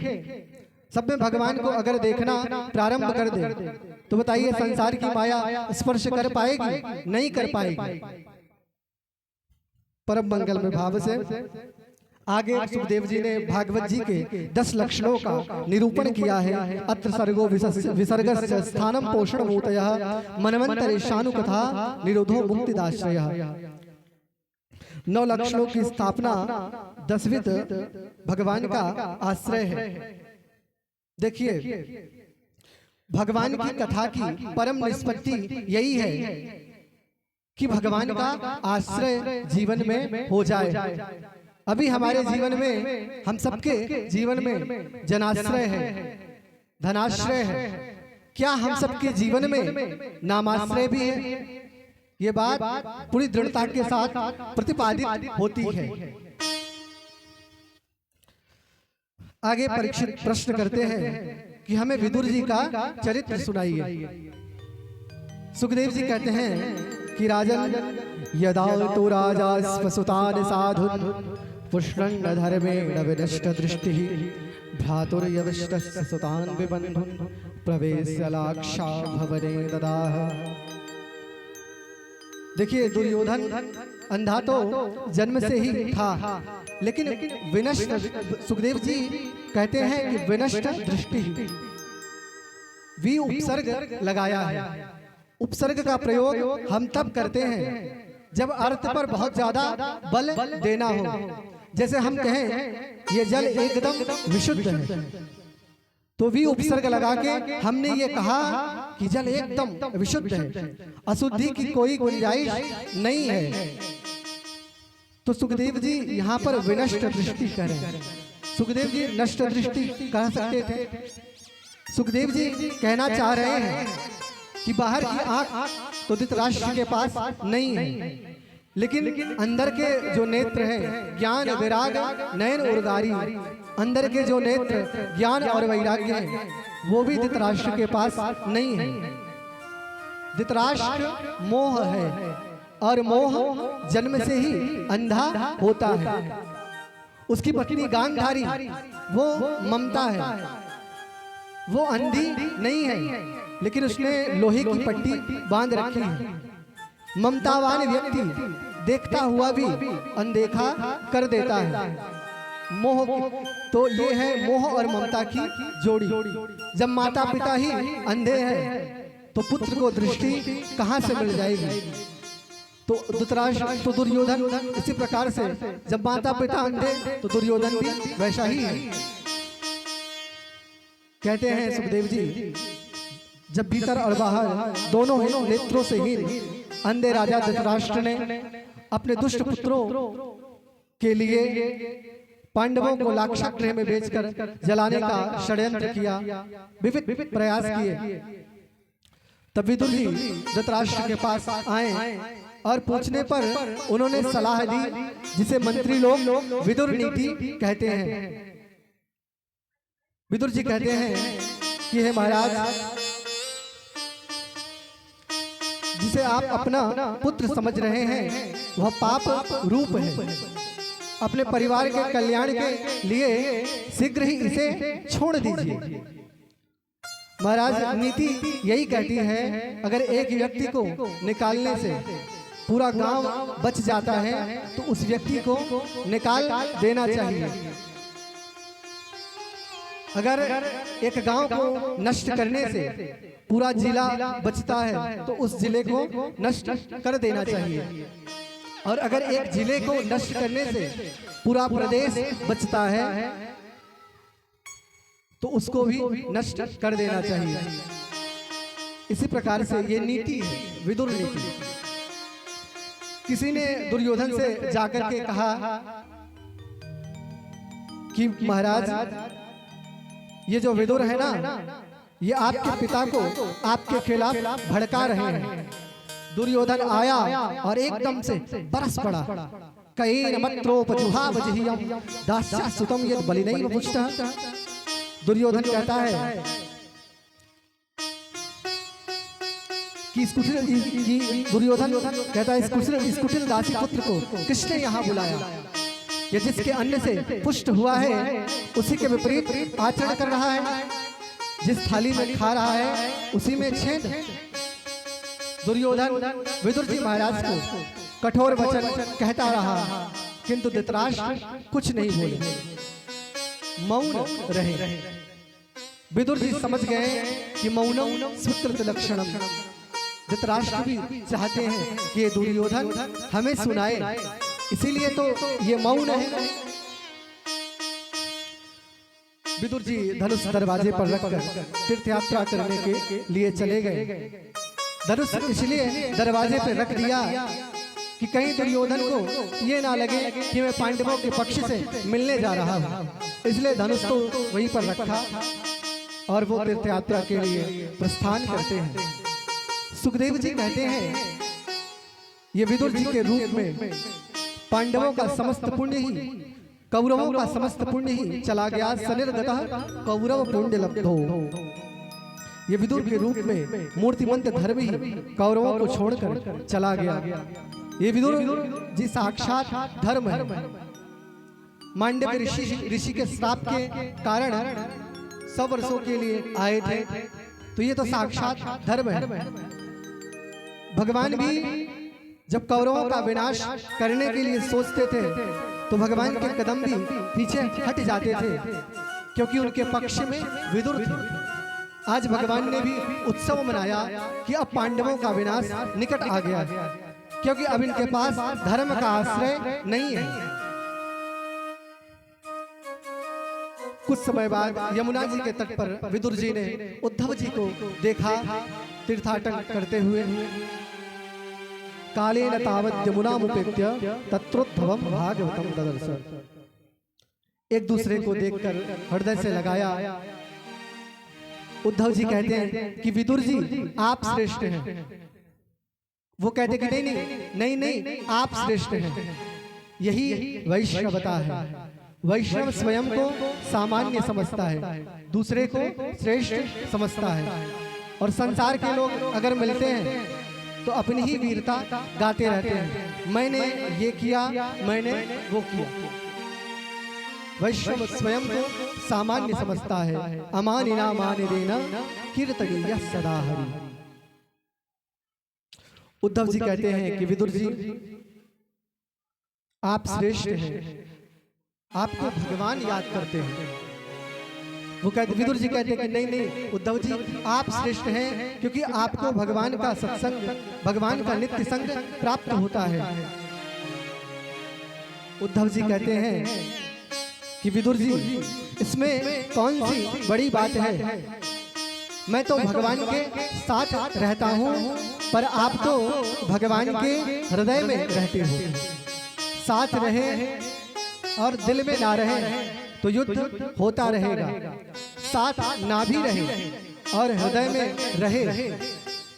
सब में भगवान को अगर देखना प्रारंभ कर दे तो बताइए संसार की माया स्पर्श कर पाएगी? नहीं कर पाएगी। परम मंगल में भाव से आगे सुखदेव जी ने भागवत जी के 10 लक्षणों का निरूपण किया है। अत्र सर्गो विसर्गस्य स्थानम पोषण मूतयः मनवंतरेशानु कथा निरोधो मुक्तिदाश्रयः। 9 लक्षणों की स्थापना 10विध भगवान का आश्रय है। देखिए भगवान की कथा की परम निष्पत्ति यही है कि भगवान का आश्रय जीवन में हो जाए। अभी हमारे जीवन में, हम सबके जीवन में जनाश्रय है, धनाश्रय है। क्या हम सबके जीवन में नामाश्रय भी है? ये बात पूरी दृढ़ता के साथ प्रतिपादित होती है। आगे परीक्षित प्रश्न करते हैं कि हमें विदुर जी का चरित्र सुनाइए। सुखदेव जी कहते हैं कि राजन यदा तो राजा स्वसुतान साधुन पुष्णं धर्मेण विनष्ट दृष्टि भ्रातुर्यविष्ट सुतान विबंधुन प्रवेश्य लाक्षा भवने ददाह। देखिए, दुर्योधन अंधा तो जन्म से ही था, लेकिन विनष्ट, सुखदेव जी कहते हैं कि विनष्ट दृष्टि, वी उपसर्ग लगाया है। उपसर्ग का प्रयोग हम तब करते हैं जब अर्थ पर बहुत ज्यादा बल देना हो। जैसे हम कहें ये जल एकदम विशुद्ध है, तो वी उपसर्ग लगा के हमने ये कहा कि जल एकदम विशुद्ध है, अशुद्धि की कोई गुंजाइश नहीं है। तो सुखदेव जी यहाँ पर विनष्ट दृष्टि कह रहे हैं। सुखदेव जी नष्ट दृष्टि कह सकते थे। सुखदेव जी कहना चाह रहे हैं कि बाहर की आंख तो धृतराष्ट्र के पास नहीं है, लेकिन अंदर के जो नेत्र हैं, ज्ञान वैराग नयन उर्गारी, अंदर के जो नेत्र ज्ञान और वैराग्य हैं, वो भी धृतराष्ट्र के पास नहीं है। धृतराष्ट्र मोह है, और मोह जन्म से ही अंधा होता है। उसकी पत्नी गांधारी वो ममता है, वो अंधी नहीं है, लेकिन उसने लोहे की पट्टी बांध रखी है। ममतावान व्यक्ति देखता हुआ भी अनदेखा कर देता है। मोह, तो ये है मोह और ममता की जोड़ी। जब माता पिता ही अंधे हैं तो पुत्र को दृष्टि कहां से मिल जाएगी। तो धृतराष्ट्र, तो दुर्योधन इसी प्रकार से, जब माता पिता अंधे तो दुर्योधन भी वैसा ही है। कहते हैं सुखदेव जी, जब भीतर और बाहर दोनों ही नेत्रों से ही अंधे राजा धृतराष्ट्र ने अपने दुष्ट पुत्रों के लिए पांडवों को लाक्षागृह में बेचकर जलाने का षड्यंत्र किया, विविध प्रयास किए। तब विदुर जी धृतराष्ट्र के पास आए और पूछने पर उन्होंने सलाह दी, जिसे मंत्री लोग विदुर नीति कहते हैं। विदुर जी कहते हैं कि हे महाराज, जिसे आप अपना पुत्र समझ रहे हैं वह पाप रूप है। अपने परिवार के कल्याण के लिए शीघ्र ही इसे छोड़ दीजिए। महाराज, नीति यही कहती है, अगर एक व्यक्ति को निकालने से पूरा गांव बच जाता है तो उस व्यक्ति को निकाल देना चाहिए। अगर एक गांव को नष्ट करने से पूरा जिला बचता है तो उस जिले को नष्ट कर देना चाहिए। और अगर एक जिले को नष्ट करने से पूरा प्रदेश बचता है तो उसको भी नष्ट कर देना चाहिए। इसी प्रकार से ये नीति है, विदुर नीति। किसी ने दुर्योधन से जाकर के कहा कि महाराज, ये जो विदुर है ना, ये आपके पिता को आपके खिलाफ भड़का रहे हैं। दुर्योधन आया और एकदम से बरस पड़ा। कई मत्रोपजुहावजहियं दास्यासुतं यद् बलिनैव पुष्टः। दुर्योधन कहता है कि दुर्योधन कहता है, इस कुटिल दासी पुत्र को किसने यहाँ बुलाया? ये जिसके अन्न से पुष्ट हुआ है उसी के विपरीत आचरण कर रहा है। जिस थाली में खा रहा है उसी में छेद है। दुर्योधन विदुर जी महाराज को कठोर वचन कहता रहा, किंतु धृतराष्ट्र कुछ नहीं बोले, मौन रहे। विदुर जी समझ गए कि मौनम सुकृत लक्षणम। धृतराष्ट्र भी चाहते हैं कि ये दुर्योधन हमें सुनाए, इसीलिए तो ये मौन है। विदुर जी धनुष दरवाजे पर रखकर तीर्थ यात्रा करने के लिए चले गए। धनुष इसलिए दरवाजे पर रख दिया कि कहीं दुर्योधन को ये ना लगे कि मैं पांडवों के पक्ष से मिलने जा रहा हूँ, इसलिए धनुष को वहीं पर रखा और वो तीर्थ यात्रा के लिए प्रस्थान करते हैं। सुखदेव जी कहते हैं, ये विदुर जी के रूप में पांडवों का समस्त पुण्य ही कौरवों का समस्त पुण्य ही चला गया। सनिर्गतः कौरव पुण्य लब्धो। ये विदुर के रूप में मूर्तिमंत धर्म ही कौरवों को छोड़कर चला गया। ये विदुर जी साक्षात धर्म है। मांडव्य ऋषि के श्राप के कारण 100 वर्षों के लिए आए थे, तो ये तो साक्षात धर्म है। भगवान भी जब कौरवों का विनाश करने के लिए सोचते थे तो भगवान के कदम भी पीछे हट जाते थे, क्योंकि उनके पक्ष में विदुर थे। आज भगवान ने भी उत्सव मनाया कि अब पांडवों का विनाश निकट आ गया है, क्योंकि अब इनके पास धर्म का आश्रय नहीं है। कुछ समय बाद यमुना जी के तट पर विदुर जी ने उद्धव जी को देखा तीर्थाटन करते हुए। कालेन तावत् यमुनामुपेत्य तत्रोद्धवम भागवतम ददर्श। एक दूसरे को देखकर हृदय से लगाया। उद्धव जी कहते हैं कि विदुर जी आप श्रेष्ठ हैं। वो कहते कि नहीं नहीं आप श्रेष्ठ हैं। यही वैष्णवता है। वैष्णव स्वयं को सामान्य समझता है, दूसरे को श्रेष्ठ समझता है। और संसार के लोग अगर मिलते हैं तो अपनी ही वीरता गाते रहते हैं, मैंने ये किया, मैंने वो किया। वैष्णव स्वयं को सामान्य समझता है। अमानिना मान देना कीर्तनीय सदा हरि। उद्धव जी कहते हैं कि विदुर जी आप श्रेष्ठ हैं, आपको भगवान याद करते हैं। वो कहते, विदुर जी कहते हैं कि नहीं उद्धव जी आप श्रेष्ठ हैं, क्योंकि आपको भगवान का सत्संग, भगवान का नित्य संग प्राप्त होता है। उद्धव जी कहते हैं कि विदुर जी इसमें कौन सी बड़ी बात है। मैं तो भगवान के साथ रहता हूँ, पर आप तो भगवान के हृदय में रहते हो। साथ रहे और दिल में ना रहे तो युद्ध होता रहेगा। साथ ना भी रहे और हृदय में रहे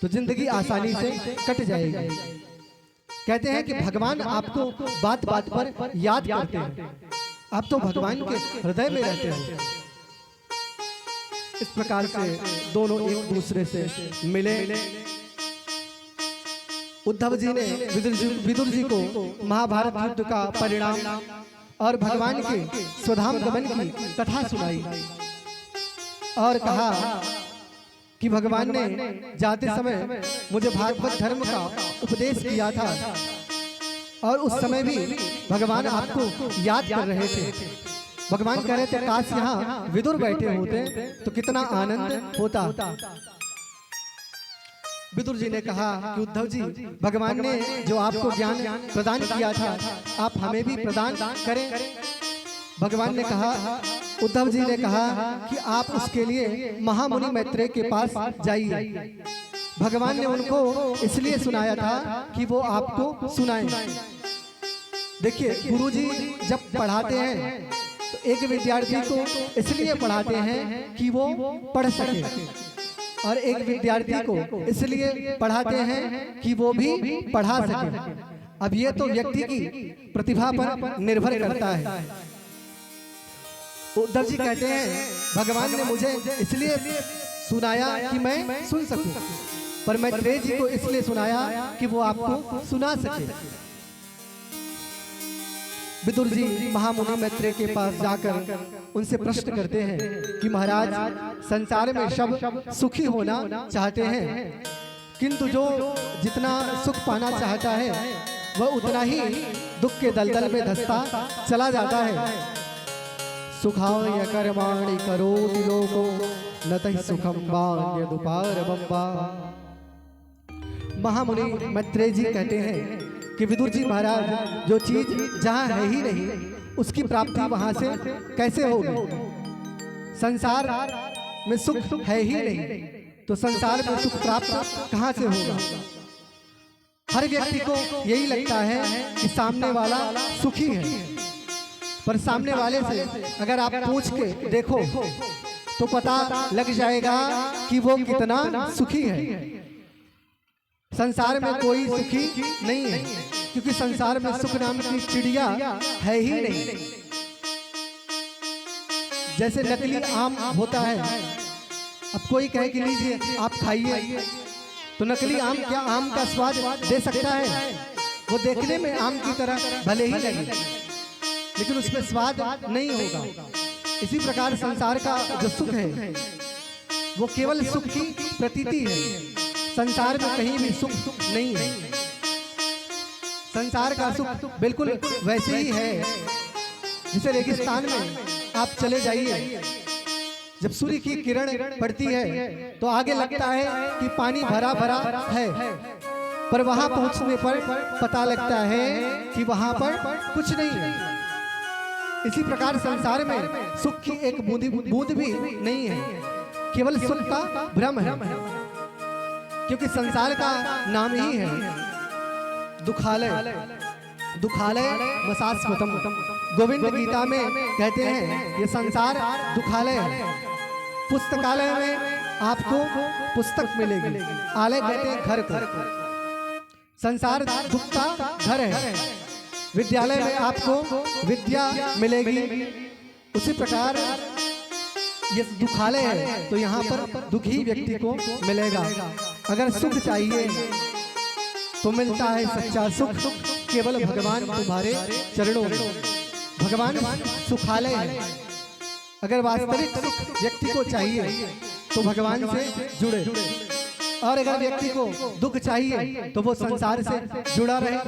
तो जिंदगी आसानी से कट जाएगी। कहते हैं कि भगवान आपको बात बात पर याद करते हैं, आप तो भगवान के हृदय में रहते हैं। इस प्रकार से दोनों एक दूसरे से मिले। उद्धव जी ने विदुर जी को महाभारत युद्ध का परिणाम और भगवान के स्वधाम गमन की कथा सुनाई और कहा कि भगवान ने जाते समय मुझे भागवत धर्म का उपदेश किया था, और उस समय भी भगवान आपको याद कर रहे थे। भगवान कह रहे थे काश यहाँ विदुर बैठे होते तो कितना आनंद होता। विदुर जी ने कहा कि उद्धव जी भगवान ने जो आपको ज्ञान प्रदान किया था आप हमें भी प्रदान करें। भगवान ने कहा, उद्धव जी ने कहा कि आप उसके लिए महामुनि मैत्रेय के पास जाइए। भगवान ने उनको इसलिए सुनाया था कि वो आपको सुनाएं। देखिए गुरुजी जब पढ़ाते हैं तो एक विद्यार्थी को इसलिए पढ़ाते हैं कि वो पढ़ सके, और एक विद्यार्थी को इसलिए पढ़ाते हैं कि वो भी पढ़ा सके। अब ये तो व्यक्ति की प्रतिभा पर निर्भर करता है। उद्धव जी कहते हैं भगवान ने मुझे इसलिए सुनाया कि मैं सुन सकूं, पर मैत्रेय जी को इसलिए सुनाया कि वो आपको सुना सके। विदुर जी महामुनि मैत्रेय के पास जाकर उनसे प्रश्न करते हैं कि महाराज संसार में सब सुखी होना चाहते हैं, किंतु जो जितना सुख पाना चाहता है वह उतना ही दुख के दलदल में धंसता चला जाता है। सुखाय कर्माणि करोति लोको न तहि सुखम वान्यदुपारमं। महामुनि मैत्रेय जी कहते हैं कि विदुर जी महाराज जो चीज जहाँ है ही नहीं उसकी प्राप्ति वहां से कैसे होगी। संसार में सुख है ही नहीं तो संसार में सुख प्राप्त कहाँ से होगा। हर व्यक्ति को यही लगता है कि सामने वाला सुखी है, पर सामने वाले से अगर आप पूछ के देखो तो पता लग जाएगा कि वो कितना सुखी है। संसार में कोई सुखी नहीं है, क्योंकि संसार में सुख नाम की चिड़िया है ही नहीं। जैसे नकली आम होता है, अब कोई कहे कि लीजिए आप खाइए, तो नकली आम क्या आम का स्वाद दे सकता है? वो देखने में आम की तरह भले ही लगे, लेकिन उसमें स्वाद नहीं होगा। इसी प्रकार संसार का जो सुख है वो केवल सुख की प्रतीति है। संसार में कहीं भी सुख नहीं है। संसार का सुख बिल्कुल वैसे ही है जैसे रेगिस्तान में आप चले जाइए, जब सूर्य की किरण पड़ती है तो आगे लगता है कि पानी भरा भरा है, पर वहां पहुंचने पर पता लगता है कि वहां पर कुछ नहीं है। इसी प्रकार संसार में सुख की एक बूंद भी नहीं है, केवल सुख का भ्रम है, क्योंकि संसार का नाम ही है दुखालय। दुखालय मसास्पतम, गोविंद गीता में कहते हैं ये संसार दुखालय है। पुस्तकालय में आपको पुस्तक मिलेगी, आलय कहते हैं घर को। संसार दुख का घर है। विद्यालय में आपको विद्या मिलेगी। उसी प्रकार ये दुखालय है, तो यहाँ पर दुखी व्यक्ति को मिलेगा। अगर सुख चाहिए तो मिलता है सच्चा सुख केवल भगवान तुम्हारे चरणों में। भगवान सुखालय है। अगर वास्तविक सुख व्यक्ति को चाहिए तो भगवान से जुड़े, और अगर व्यक्ति को दुख चाहिए तो वो संसार से जुड़ा रहे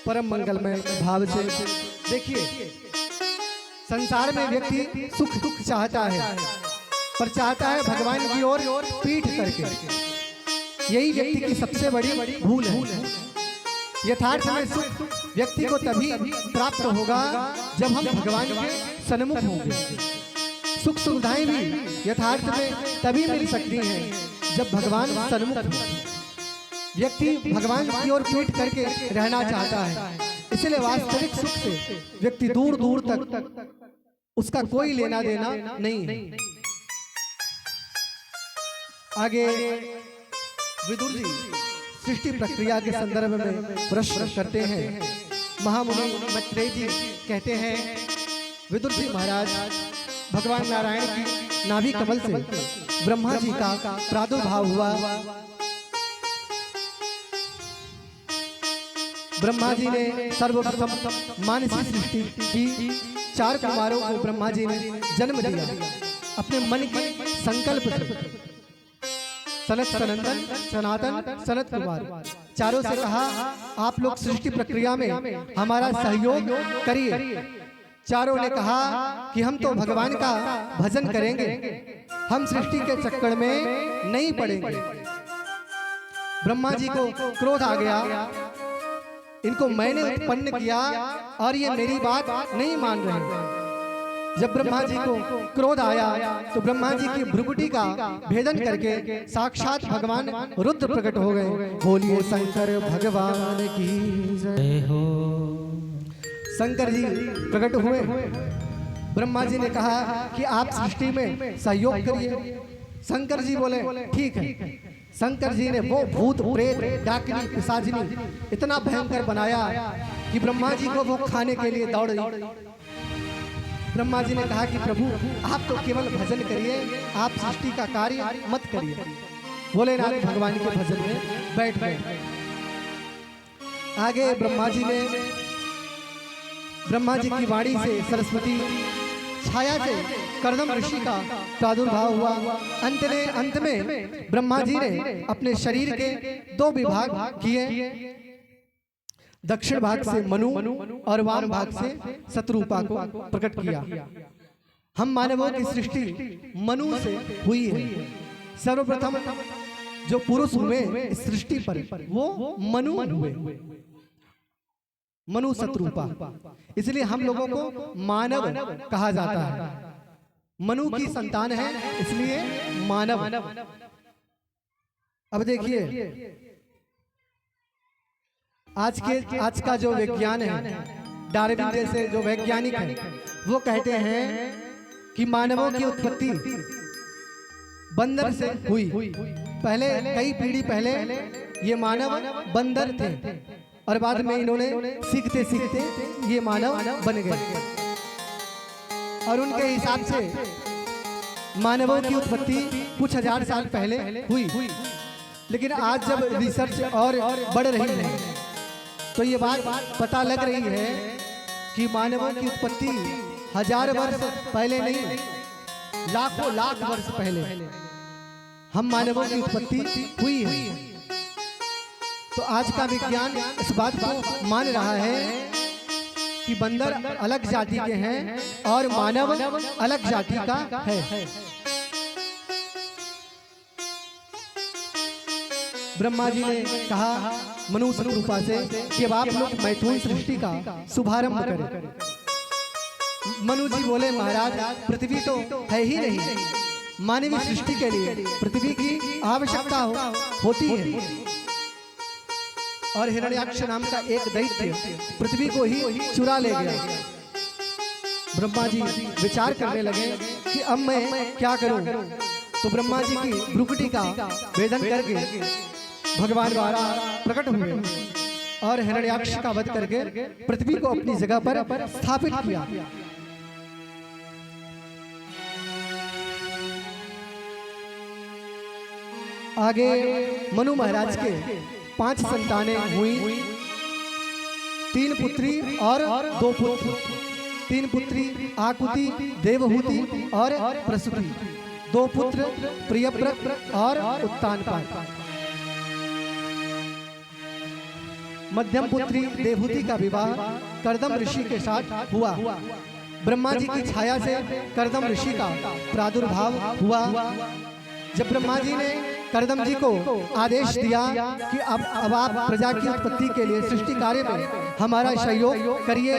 परम मंगलमय भाव से। देखिए, संसार में व्यक्ति सुख दुख चाहता है, पर चाहता है भगवान की ओर पीठ करके। यही व्यक्ति की सबसे बड़ी भूल है। यथार्थ में सुख व्यक्ति को तभी प्राप्त होगा जब हम भगवान के सन्मुख होंगे। सुख सुविधाएं भी यथार्थ में तभी मिल सकती हैं जब भगवान सन्मुख हो। व्यक्ति भगवान की ओर पीठ करके रहना चाहता है, इसलिए वास्तविक सुख से व्यक्ति दूर दूर तक उसका कोई लेना देना नहीं है। आगे विदुर जी सृष्टि प्रक्रिया के संदर्भ में प्रश्न करते हैं। महामुनि मैत्रेय जी कहते हैं, विदुर जी महाराज, भगवान नारायण की नाभि कमल से ब्रह्मा जी का प्रादुर्भाव हुआ। ब्रह्मा जी ने सर्वप्रथम मानसी सृष्टि की। 4 कुमारों को ब्रह्मा जी ने जन्म दिया अपने मन के संकल्प से। सनत सनंदन सनातन सनत कुमार चारों से कहा, आप लोग सृष्टि प्रक्रिया में हमारा सहयोग करिए। चारों ने कहा कि हम तो भगवान का भजन करेंगे, हम सृष्टि के चक्कर में नहीं पड़ेंगे। ब्रह्मा जी को क्रोध आ गया, इनको मैंने उत्पन्न किया और ये मेरी बात नहीं मान रहे। जब ब्रह्मा जी को क्रोध आया तो ब्रह्मा जी की भ्रुकुटी का भेदन करके साक्षात भगवान रुद्र प्रकट हो गए। बोलिए शंकर भगवान की जय हो। शंकर जी प्रकट हुए। ब्रह्मा जी ने कहा कि आप सृष्टि में सहयोग करिए। शंकर जी बोले ठीक है। शंकर जी ने वो भूत प्रेत डाकिनी पिशाचिनी इतना भयंकर बनाया कि ब्रह्मा जी को वो खाने के लिए दौड़ रही। ब्रह्मा जी ने कहा कि प्रभु आप तो केवल भजन करिए, आप सृष्टि का कार्य मत करिए। भोलेनाथ भगवान के भजन में बैठ गए। आगे ब्रह्मा जी की वाणी से सरस्वती छाया से कर्दम ऋषि का प्रादुर्भाव हुआ। अंत में ब्रह्मा जी ने अपने शरीर के 2 विभाग किए। दक्षिण भाग से मनु और वाम भाग से शत्रुपा को प्रकट किया। हम मानवों की सृष्टि मनु से हुई है। सर्वप्रथम जो पुरुष हुए इस सृष्टि पर वो मनु हुए, मनु शत्रुपा। इसलिए हम लोगों को मानव कहा जाता है। मनु की संतान है इसलिए मानव। अब देखिए, आज का जो विज्ञान है, डार्विन जैसे जो वैज्ञानिक हैं, वो कहते हैं कि मानवों की उत्पत्ति बंदर से हुई। पहले कई पीढ़ी पहले ये मानव बंदर थे और बाद में इन्होंने सीखते सीखते ये मानव बन गए। और उनके हिसाब से मानवों की उत्पत्ति कुछ हजार साल पहले हुई। लेकिन आज जब रिसर्च और बढ़ रही है तो ये बात पता लग रही है कि मानवों की उत्पत्ति हजार वर्ष पहले नहीं, लाखों लाख वर्ष पहले हम मानवों की उत्पत्ति हुई है। तो आज का विज्ञान इस बात को मान रहा है कि बंदर अलग जाति के हैं और मानव अलग जाति का है। ब्रह्मा जी ने कहा मनुष्य रूपा से कि अब आप लोग मैथुन सृष्टि का शुभारंभ करें। मनु जी बोले महाराज पृथ्वी तो है ही नहीं, मानवीय सृष्टि के लिए पृथ्वी की आवश्यकता होती है। और हिरण्याक्ष नाम का एक दैत्य पृथ्वी को ही चुरा ले गया। ब्रह्मा जी विचार करने लगे कि अब मैं क्या करूं। तो ब्रह्मा जी की भ्रुकुटी का भेदन करके भगवान द्वारा प्रकट हुए और हिरण्याक्ष का वध करके पृथ्वी को अपनी जगह पर स्थापित किया। आगे मनु महाराज के 5 संतानें हुई, 3 पुत्री और 2 पुत्र। 3 पुत्री आकुति, देवहूति और प्रसूति, 2 पुत्र प्रियव्रत और उत्तानपाद। मध्यम पुत्री देवहूति का विवाह कर्दम ऋषि के साथ हुआ। ब्रह्मा जी की छाया से कर्दम ऋषि का प्रादुर्भाव हुआ। जब ब्रह्मा जी ने कर्दम जी को आदेश दिया कि अब आप प्रजा की उत्पत्ति के लिए सृष्टि कार्य में हमारा सहयोग करिए,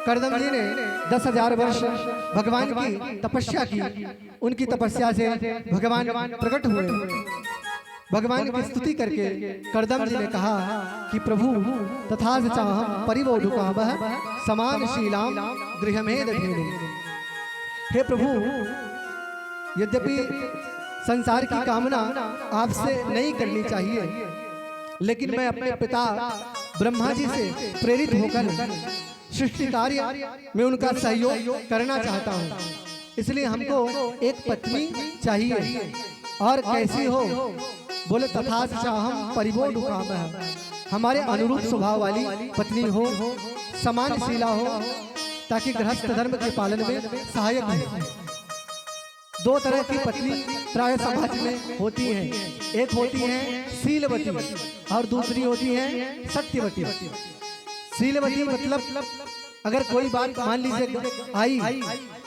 कर्दम जी ने 10,000 वर्ष भगवान की तपस्या की। उनकी तपस्या से भगवान प्रकट हुए। भगवान की स्तुति करके कर्दम जी ने कहा कि प्रभु तथा चाहम परिवोढुकामः समानशीलाम गृहमेध धेनु। हे प्रभु, यद्यपि संसार की कामना आपसे नहीं करनी चाहिए, लेकिन मैं अपने पिता ब्रह्मा जी से प्रेरित होकर सृष्टि कार्य में उनका सहयोग करना चाहता हूँ। इसलिए हमको एक पत्नी चाहिए। और कैसी हो? बोले तथा चाहम परिवोढुकामः, हमारे अनुरूप स्वभाव वाली पत्नी हो, समानशीला हो, ताकि गृहस्थ धर्म के पालन में सहायक हो। 2 तरह की पत्नी प्राय समाज में होती हैं। एक होती है शीलवती और दूसरी होती है सत्यवती। शीलवती मतलब अगर कोई बात मान लीजिए आई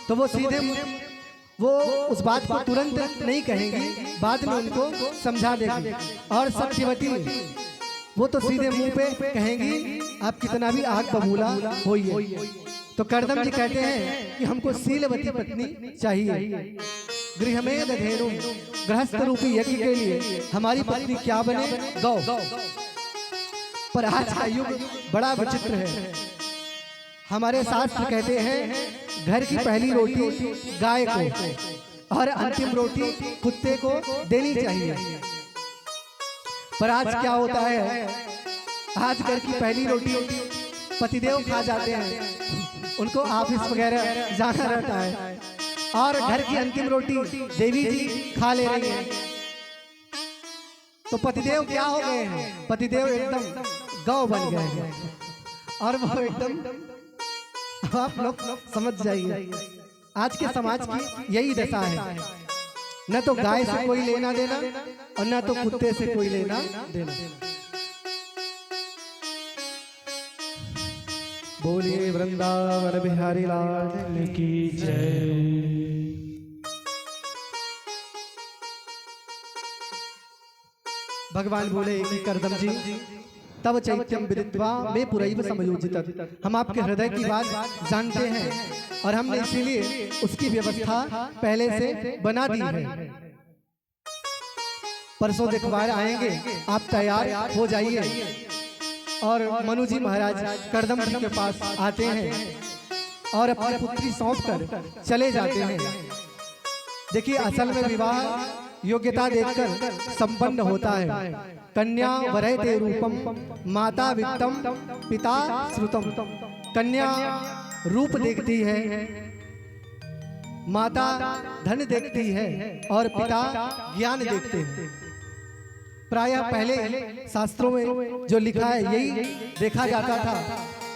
तो वो सीधे वो उस बात को तुरंत नहीं कहेंगी, बाद में उनको समझा देंगी। और सत्यवती वो तो सीधे मुंह पे कहेंगी आप कितना भी आग बबूला होइए। तो कर्दम जी कहते हैं कि हमको शीलवती पत्नी चाहिए। गृहमेध धेनु, गृहस्थ रूपी यज्ञ के लिए हमारी पत्नी क्या बने? गौ। पर आज का युग बड़ा विचित्र है। हमारे शास्त्र कहते हैं घर की पहली रोटी गाय को और अंतिम रोटी कुत्ते को देनी चाहिए। पर आज क्या होता है, आज घर की पहली रोटी पतिदेव खा जाते हैं, उनको ऑफिस वगैरह जाना रहता है, और घर की अंतिम रोटी देवी जी खा ले रही हैं। तो पतिदेव क्या हो गए हैं? पतिदेव एकदम गौ बन गए हैं। और वो एकदम, आप लोग समझ जाइए, आज के समाज की यही दशा है। न तो गाय से कोई लेना देना और न तो कुत्ते से कोई लेना देना। बोलिए वृंदावन बिहारी लाल की जय। भगवान बोले कि कर्दम जी, तब चैत्यम विदित्वा में पुरैव समयोजित। हम आपके हृदय की बात जानते हैं और हमने इसीलिए उसकी व्यवस्था पहले से बना दी है। परसों दिखवार आएंगे, आप तैयार हो जाइए। और मनु जी महाराज कर्दम जी के पास आते हैं और अपनी पुत्री सौंप कर चले जाते हैं। देखिए, असल में विवाह योग्यता देखकर संपन्न होता है। कन्या वरयते रूपम, माता वित्तम, पिता श्रुतम। कन्या रूप देखती है, माता धन देखती है और पिता ज्ञान देखते हैं। प्रायः पहले शास्त्रों में जो लिखा है यही देखा जाता था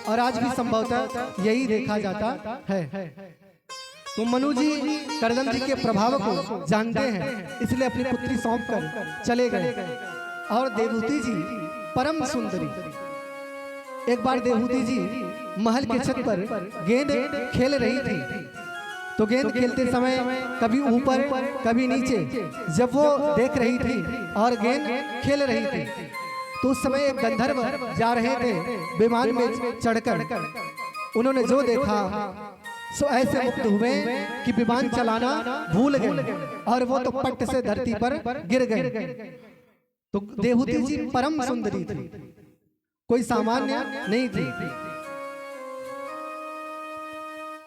और आज भी संभवतः यही देखा जाता है। तो मनु जी करदम जी के प्रभाव को जानते हैं, इसलिए अपनी पुत्री सौंप कर चले गए। और देवहूति जी परम सुंदरी, एक बार देवहूति जी महल के छत पर गेंद खेल रही थी। तो गेंद खेलते समय कभी ऊपर कभी नीचे जब वो देख रही थी और गेंद खेल रही थी, तो उस समय एक गंधर्व जा रहे थे विमान में चढ़कर। उन्होंने जो देखा सो ऐसे मुक्त हुए कि विमान चलाना भूल गए और वो तो पट से धरती पर गिर गए। तो देवहूति जी परम सुंदरी थी, कोई सामान्य नहीं थी।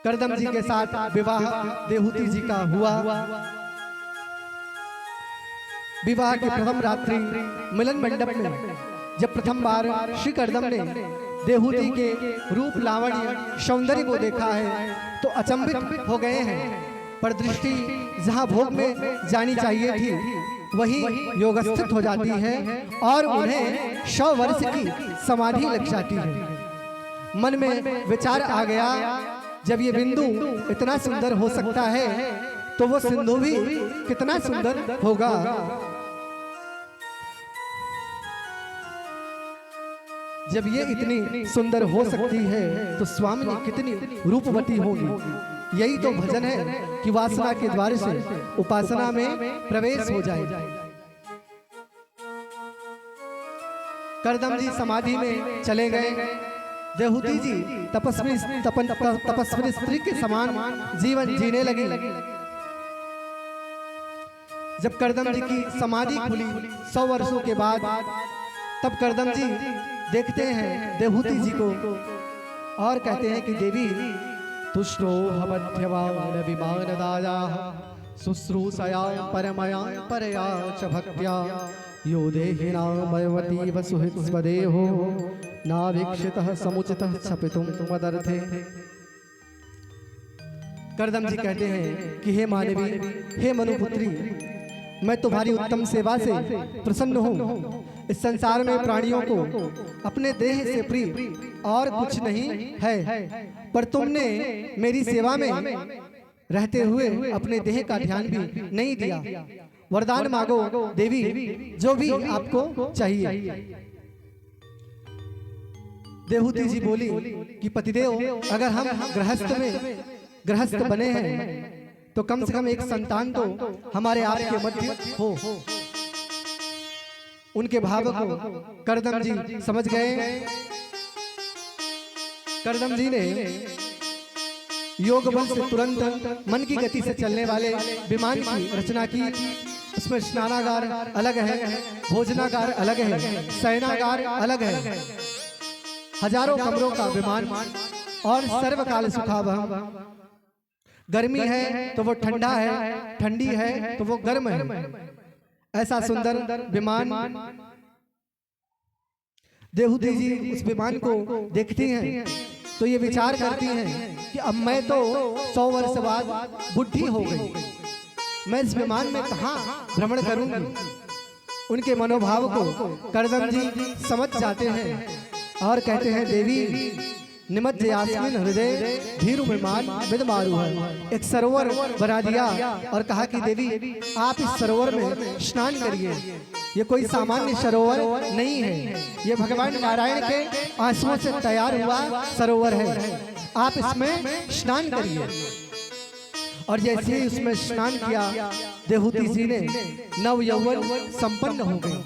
करदम जी के साथ विवाह देवहूति जी का हुआ। विवाह की प्रथम रात्रि मिलन मंडप में जब प्रथम बार श्री करदम ने देवहूति के रूप लावण्य सौंदर्य को देखा है तो अचंभित हो गए हैं। पर दृष्टि जहां भोग में जानी चाहिए थी वही योगस्थित हो जाती है और उन्हें 100 वर्ष की समाधि लग जाती है। मन में विचार आ गया, जब ये बिंदु इतना सुंदर हो सकता है तो वो सिंधु भी कितना सुंदर होगा। जब ये इतनी सुंदर हो सकती है तो स्वामिनी कितनी रूपवती होगी। यही तो भजन है कि वासना के द्वार से उपासना में प्रवेश हो जाए। करदम जी समाधि में चले गए। देवहूति जी तपस्वी स्त्री के समान जीवन जीने लगी। जब करदम जी की समाधि खुली 100 वर्षों के बाद, तब करदम जी देखते हैं देवहूति जी को और कहते हैं कि देवी तुष्टो हमध्यवान विमानदाया शुश्रूषया परमया परया च भक्त्या यो देहिनामयवती वसुहित स्वदेहो नावीक्षितः समुचितः छपितुम मदर्थे। करदम जी कहते हैं कि हे मानवी, हे मनुपुत्री, मैं तुम्हारी उत्तम सेवा से प्रसन्न हूँ। इस संसार में प्राणियों को अपने देह से प्रिय और कुछ नहीं है, पर तुमने मेरी सेवा में रहते हुए अपने देह का ध्यान भी नहीं दिया। वरदान मांगो देवी, जो भी आपको चाहिए। देवहूति जी बोली कि पतिदेव, अगर हम गृहस्थ बने हैं तो कम से कम एक संतान तो हमारे आपके मध्य हो। उनके भाव को करदम जी समझ गए। करदम जी ने योग बल से तुरंत मन की गति से चलने वाले विमान की रचना की। उसमें स्नानागार अलग है, भोजनागार अलग है, शयनागार अलग है। हजारों कमरों का विमान और सर्वकाल सुखावह। गर्मी है तो वो ठंडा है, ठंडी है तो वो गर्म है। ऐसा सुंदर विमान। देवहूति जी उस विमान को देखती हैं तो ये विचार करती हैं कि अब मैं तो 100 वर्ष बाद बुढ़ी हो गई, मैं इस विमान में कहाँ भ्रमण करूंगी। उनके मनोभाव को करदम जी समझ जाते हैं और कहते हैं देवी निमज्ज यास्मिन हृदय धीरु विमान विद मारू है। एक सरोवर बना दिया और कहा कि देवी आप इस सरोवर में स्नान करिए। ये कोई सामान्य सरोवर नहीं है, ये भगवान नारायण के आंसुओं से तैयार हुआ सरोवर है। आप इसमें स्नान करिए। और जैसे ही उसमें स्नान किया देवहूति जी ने नव यौवन संपन्न हो गई।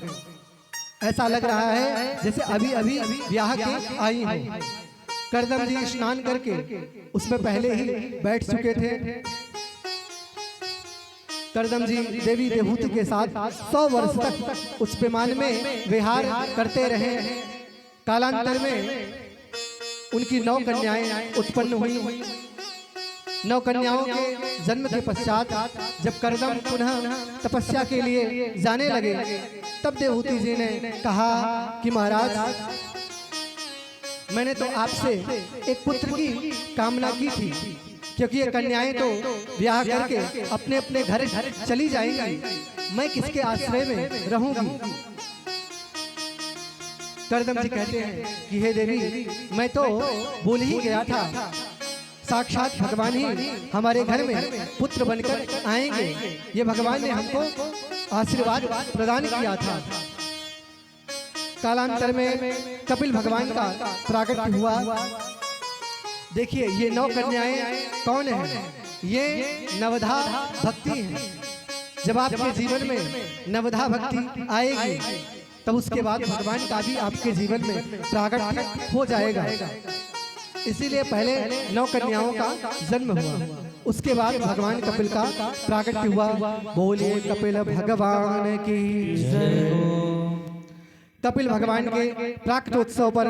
ऐसा लग रहा है जैसे अभी अभी ब्याह के आई हो। करदम जी स्नान करके उसमें पहले ही बैठ चुके थे। करदम जी देवी देवहूति के साथ 100 वर्ष तक उस विमान में विहार करते रहे। कालांतर में उनकी 9 कन्याएं उत्पन्न हुई। 9 कन्याओं के जन्म के पश्चात जब करदम पुनः तपस्या के लिए जाने लगे, तब देवहूति जी ने कहा कि महाराज, मैंने तो आपसे एक पुत्र की कामना की थी, क्योंकि ये कन्याएं तो ब्याह करके अपने अपने घर चली जाएंगी, मैं किसके आश्रय में रहूंगी। करदम जी कहते हैं कि हे देवी, मैं तो भूल ही गया था, साक्षात भगवान ही हमारे घर में पुत्र बनकर आएंगे, ये भगवान ने हमको आशीर्वाद प्रदान किया था। कालांतर में कपिल भगवान का प्राकट्य हुआ। देखिए ये 9 कन्याएं कौन हैं? ये नवधा भक्ति हैं। जब आपके जीवन में नवधा भक्ति आएगी तब उसके बाद भगवान का भी आपके जीवन में प्राकट्य हो जाएगा। इसीलिए पहले 9 कन्याओं का जन्म हुआ, उसके बाद भगवान कपिल का प्राकट्य हुआ। बोलिए कपिल भगवान की जय हो। कपिल भगवान के प्राकट्योत्सव पर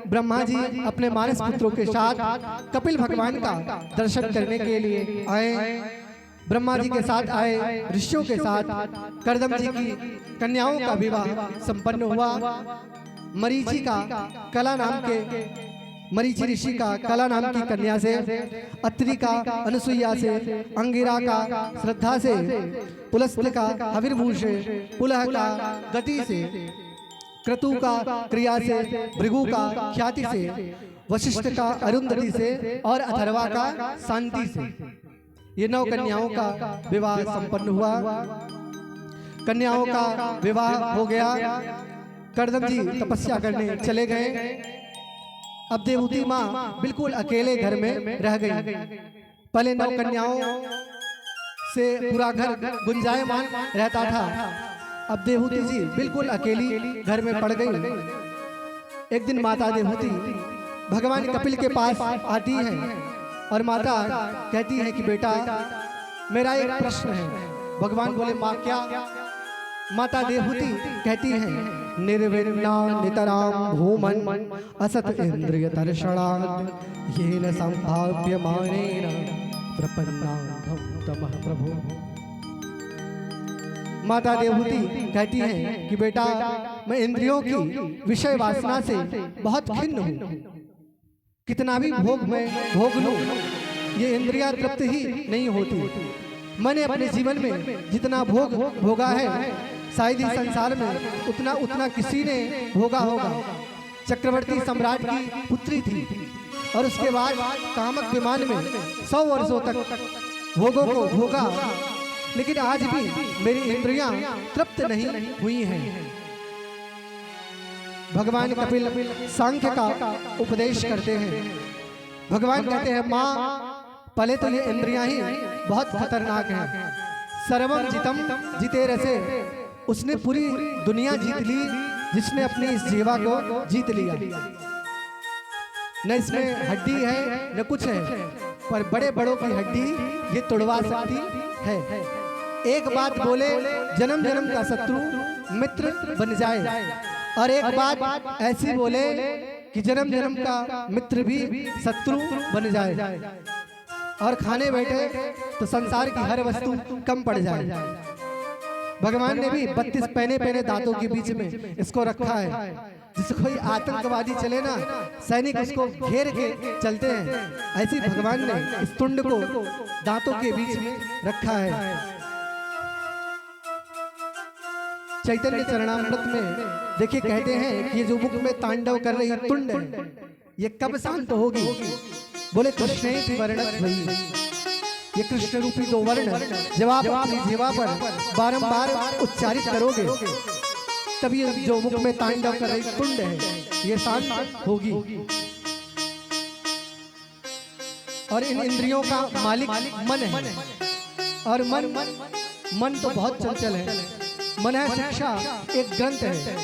ब्रह्मा जी अपने मानस पुत्रों के साथ कपिल भगवान का दर्शन करने के लिए आए। ब्रह्मा जी के साथ आए, ऋषियों के साथ कर्दम जी की कन्याओं का विवाह संपन्न हुआ। मरीचि का कला नाम के मरीचि ऋषि का कला नाम की कन्या से, अत्रि का अनुसुईया से, अंगिरा का श्रद्धा से, पुलस्त्य का हविर्भू से, पुलह का गति से, क्रतु का क्रिया से, भृगु का ख्याति से, वशिष्ठ का अरुंधति से और अथर्वा का शांति से, ये 9 कन्याओं का विवाह संपन्न हुआ। कन्याओं का विवाह हो गया। कर्दम जी तपस्या करने चले गए। अब देवहूति माँ बिल्कुल अकेले घर में रह गई। पहले 9 कन्याओं से पूरा घर गुंजायमान रहता था, अब देवहूति जी बिल्कुल अकेली घर में पड़ गई। एक दिन माता देवहूति भगवान कपिल के पास आती है और माता कहती है कि बेटा मेरा एक प्रश्न है। भगवान बोले माँ क्या? माता देवहूति कहती है निर्विन्ना नितराम भूमन असत इंद्रिय दर्शनात् येन संभाव्यमानेन प्रपन्नां तमः प्रभु। माता देवहूति कहती है कि बेटा मैं इंद्रियों की विषय वासना से बहुत खिन्न हूँ, कितना भी भोग मैं भोग लूं ये इंद्रियां तृप्त ही नहीं होती। मैंने अपने जीवन में जितना भोग भोगा है शायद इस संसार में उतना उतना किसी ने भोगा होगा। चक्रवर्ती सम्राट की पुत्री थी और उसके बाद कामक विमान में 100 वर्षों तक भोगों को भोगा, लेकिन आज भी मेरी इंद्रियां तृप्त नहीं हुई हैं। भगवान कपिल सांख्य का उपदेश करते हैं। भगवान कहते हैं माँ पहले तो ये इंद्रियां ही बहुत खतरनाक हैं। सर्वम जितम जिते रसे, उसने पूरी दुनिया जीत ली जिसने अपनी इस जीवा को जीत लिया। न इसमें हड्डी है न कुछ है, पर बड़े बड़ों की हड्डी ये तोड़वा सकती है। एक बात बोले जन्म जन्म का शत्रु मित्र बन जाए, और एक बात ऐसी बोले कि जन्म जन्म का मित्र भी शत्रु बन जाए, और खाने बैठे तो संसार की हर वस्तु कम पड़ जाए। भगवान ने भी 32 पहने दांतों के बीच में इसको रखा है। जिस कोई आतंकवादी चले ना, सैनिक उसको घेर के चलते हैं, ऐसे भगवान ने इस तुंड को दांतों के बीच में रखा है। चैतन्य चरणामृत में देखिए कहते हैं कि ये जो मुख में तांडव कर रही तुंड है ये कब शांत होगी? बोले कृष्ण वर्णत भई, ये कृष्ण रूपी 2 वर्ण जब आप अपनी जीवा पर बारंबार उच्चारित करोगे तब ये जो मुख में तांडव कर रही तुंड है ये शांत होगी। और इन इंद्रियों का मालिक मन है, और मन तो बहुत चंचल है। मन है शिक्षा एक ग्रंथ है,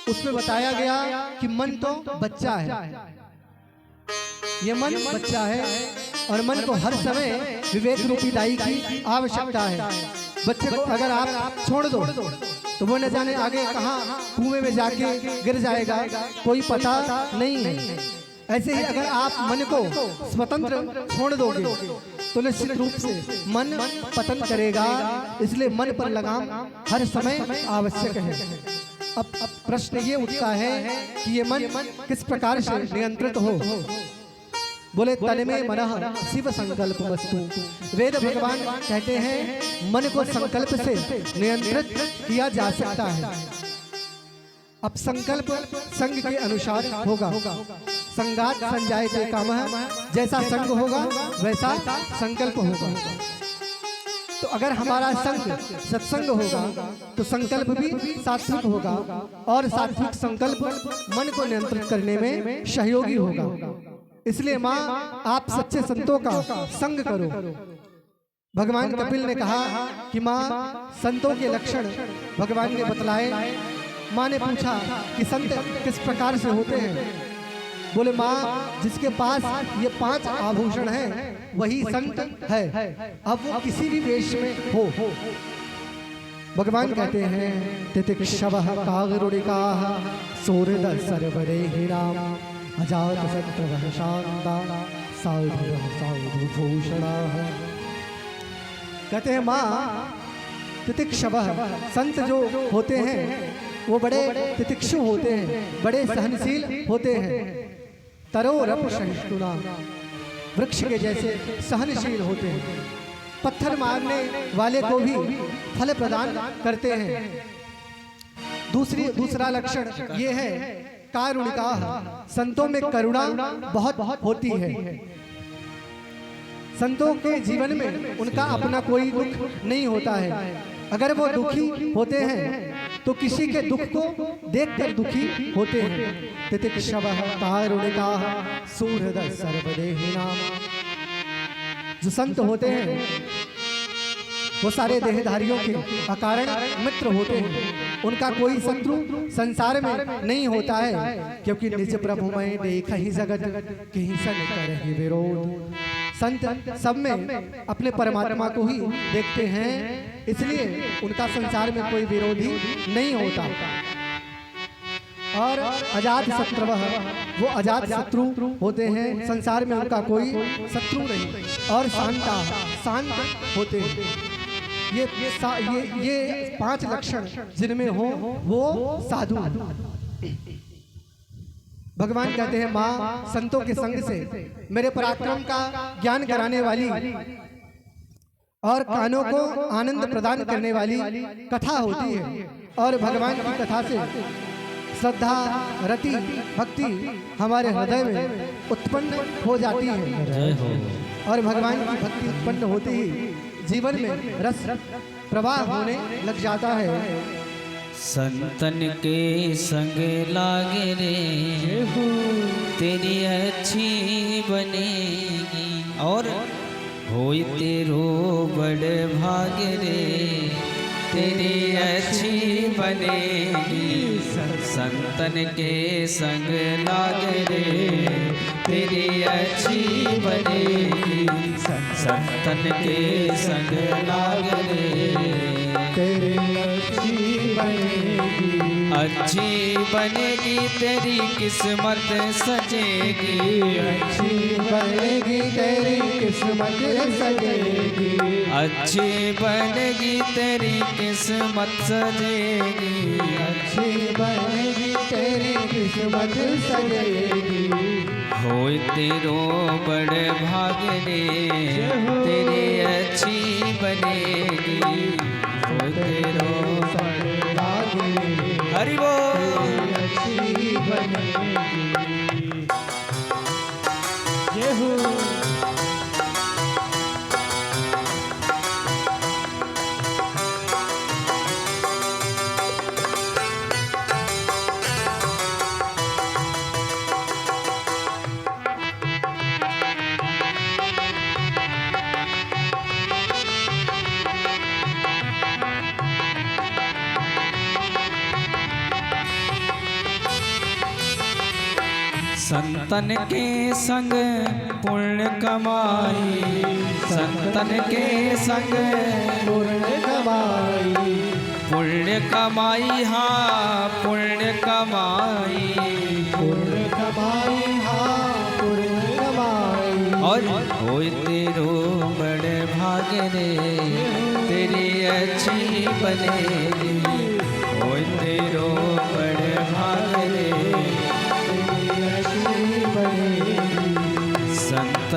उसमें बताया गया कि मन तो बच्चा है। ये मन बच्चा है और मन को हर समय विवेक रूपी दाई की आवश्यकता है। बच्चे को अगर आप छोड़ दो तो वो न जाने आगे कहाँ कुएं में जाके गिर जाएगा, कोई पता नहीं है। ऐसे ही अगर आप मन को स्वतंत्र छोड़ दोगे तो निश्चित रूप से मन पतन करेगा। इसलिए मन पर लगाम हर समय आवश्यक है। अब प्रश्न ये उठता है कि ये मन किस प्रकार से नियंत्रित हो। बोले तन में मनः शिव संकल्प वस्तु। वेद भगवान कहते हैं मन को संकल्प से नियंत्रित किया जा सकता है। अब संकल्प संग के अनुसार होगा। संगात संजायते कामः, जैसा संग होगा वैसा संकल्प होगा। तो अगर हमारा संग सत्संग होगा तो संकल्प भी सात्विक होगा और सात्विक संकल्प मन को नियंत्रित करने में सहयोगी होगा। इसलिए माँ आप सच्चे संतों का संग करो। भगवान कपिल ने कहा कि माँ संतों के लक्षण भगवान ने बतलाए। माँ ने पूछा कि संत किस प्रकार से होते हैं। बोले माँ जिसके पास ये 5 आभूषण हैं वही संत है, अब वो किसी भी वेश में हो। भगवान कहते हैं तितिक्षवः कागरुणिकाः सूर्यद सर्वदेहिनाम् अजात शत्रवः शान्ता साधुः साधुभूषणाः। कहते हैं माँ तितिक्षवः संत जो होते हैं वो बड़े तितिक्षु होते हैं, बड़े सहनशील होते हैं। तरोरप सहिष्णुना वृक्ष के जैसे सहनशील होते हैं। पत्थर मारने वाले को भी फल प्रदान करते हैं। दूसरा लक्षण ये है कारुणिका, संतों में करुणा बहुत होती है। संतों के जीवन में उनका अपना कोई दुख नहीं होता है। अगर वो दुखी होते हैं तो किसी के दुख को देखकर दुखी होते हैं। तितिक्षवः कारुणिकाः सुहृदः सर्वदेहिनां। जो संत होते हैं वो सारे देहधारियों के अकारण मित्र होते हैं। उनका कोई शत्रु संसार में नहीं होता है, क्योंकि निज प्रभु में देखहि जगत कहीं सन करहि विरोध। संत सब में अपने परमात्मा को ही देखते हैं, इसलिए उनका संसार में कोई विरोधी नहीं होता। और अजात शत्रुवः, वो अजात शत्रु होते हैं, संसार में उनका कोई शत्रु नहीं। और शांता, शांत होते हैं। ये 5 लक्षण जिनमें हो वो साधु। भगवान कहते हैं माँ संतों के संग से मेरे पराक्रम का ज्ञान कराने वाली और कानों को आनंद प्रदान करने वाली कथा होती है। और भगवान की कथा से श्रद्धा, रति, भक्ति हमारे हृदय में उत्पन्न हो जाती है। और भगवान की भक्ति उत्पन्न होते ही जीवन में रस प्रवाह होने लग जाता है। संतन के संग लागे रे तेरी अच्छी बनेगी, और होई तेरो बड़ भाग्य रे तेरी अच्छी बनेगी। संतन के संग लागे रे तेरी अच्छी बनेगी। संतन के संग लागे रे तेरी अच्छी बनेगी। अच्छी बनेगी तेरी किस्मत सजेगी। अच्छी बनेगी तेरी किस्मत सजेगी। अच्छी बनेगी तेरी किस्मत सजेगी। अच्छी बनेगी तेरी किस्मत सजेगी। होय तेरो बड़ भाग्य रे तेरी अच्छी बनेगी। होय तेरो बड़ भाग्य हरि बोल अच्छी बनेगी। जय हो। संतन के संग पुण्य कमाई। संतन के संग पुण्य कमाई। पुण्य कमाई हाँ पुण्य कमाई। पुण्य कमाई हाँ पुण्य कमाई। और होय तेरो बड़ भाग्य रे तेरी अच्छी बनेगी। होय तेरो बड़ भाग्य रे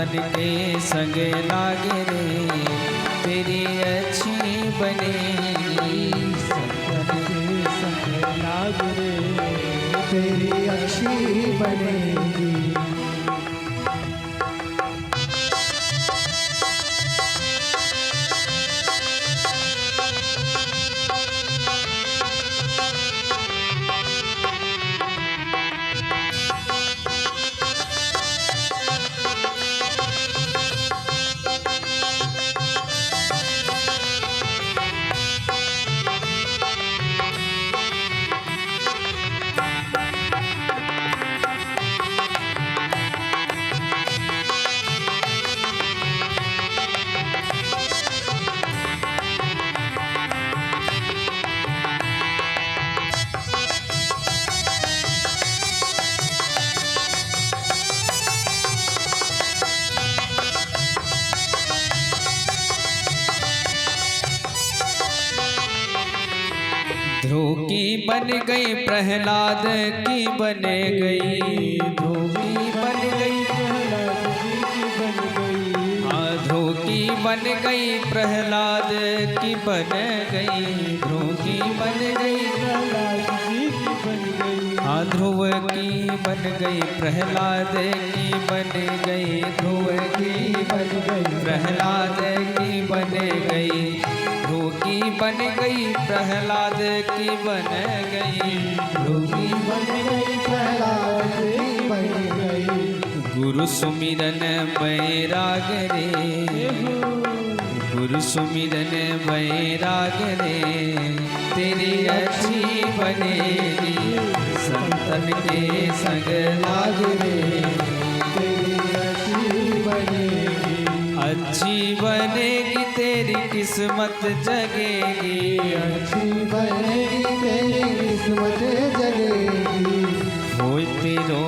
संतन के संग लागे रे तेरी अच्छी बनेगी। संतन के संग लाग रे तेरी अच्छी बनेगी। ध्रुव की बन गई प्रहलाद की बन गई। ध्रुव की बन गई प्रहलाद जी की बन गई। ध्रुव की बन गई प्रहलाद की बन गई। ध्रुव की बन गई प्रहलाद जी की बन गई। ध्रुव की बन गई प्रहलाद की बन गई। ध्रुव की बन गई प्रहलाद की बन गई। ध्रुव की बन गई प्रहलाद की बन गई। ध्रुव की बन गई प्रहलाद की बन गई। गुरु सुमिरन बैराग रे गुरु सुमिरन बैराग रे तेरी अच्छी बनेगी। संतन के संग लाग रे तेरी अच्छी बनेगी। अच्छी बनेगी तेरी किस्मत जगेगी। अच्छी बनेगी तेरी किस्मत जगेगी। होय तेरो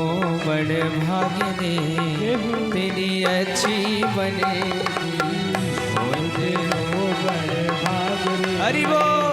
बड़ भाग्य रे तेरी अच्छी बनेगी। होय तेरो बड़ भाग रे हरि बोल।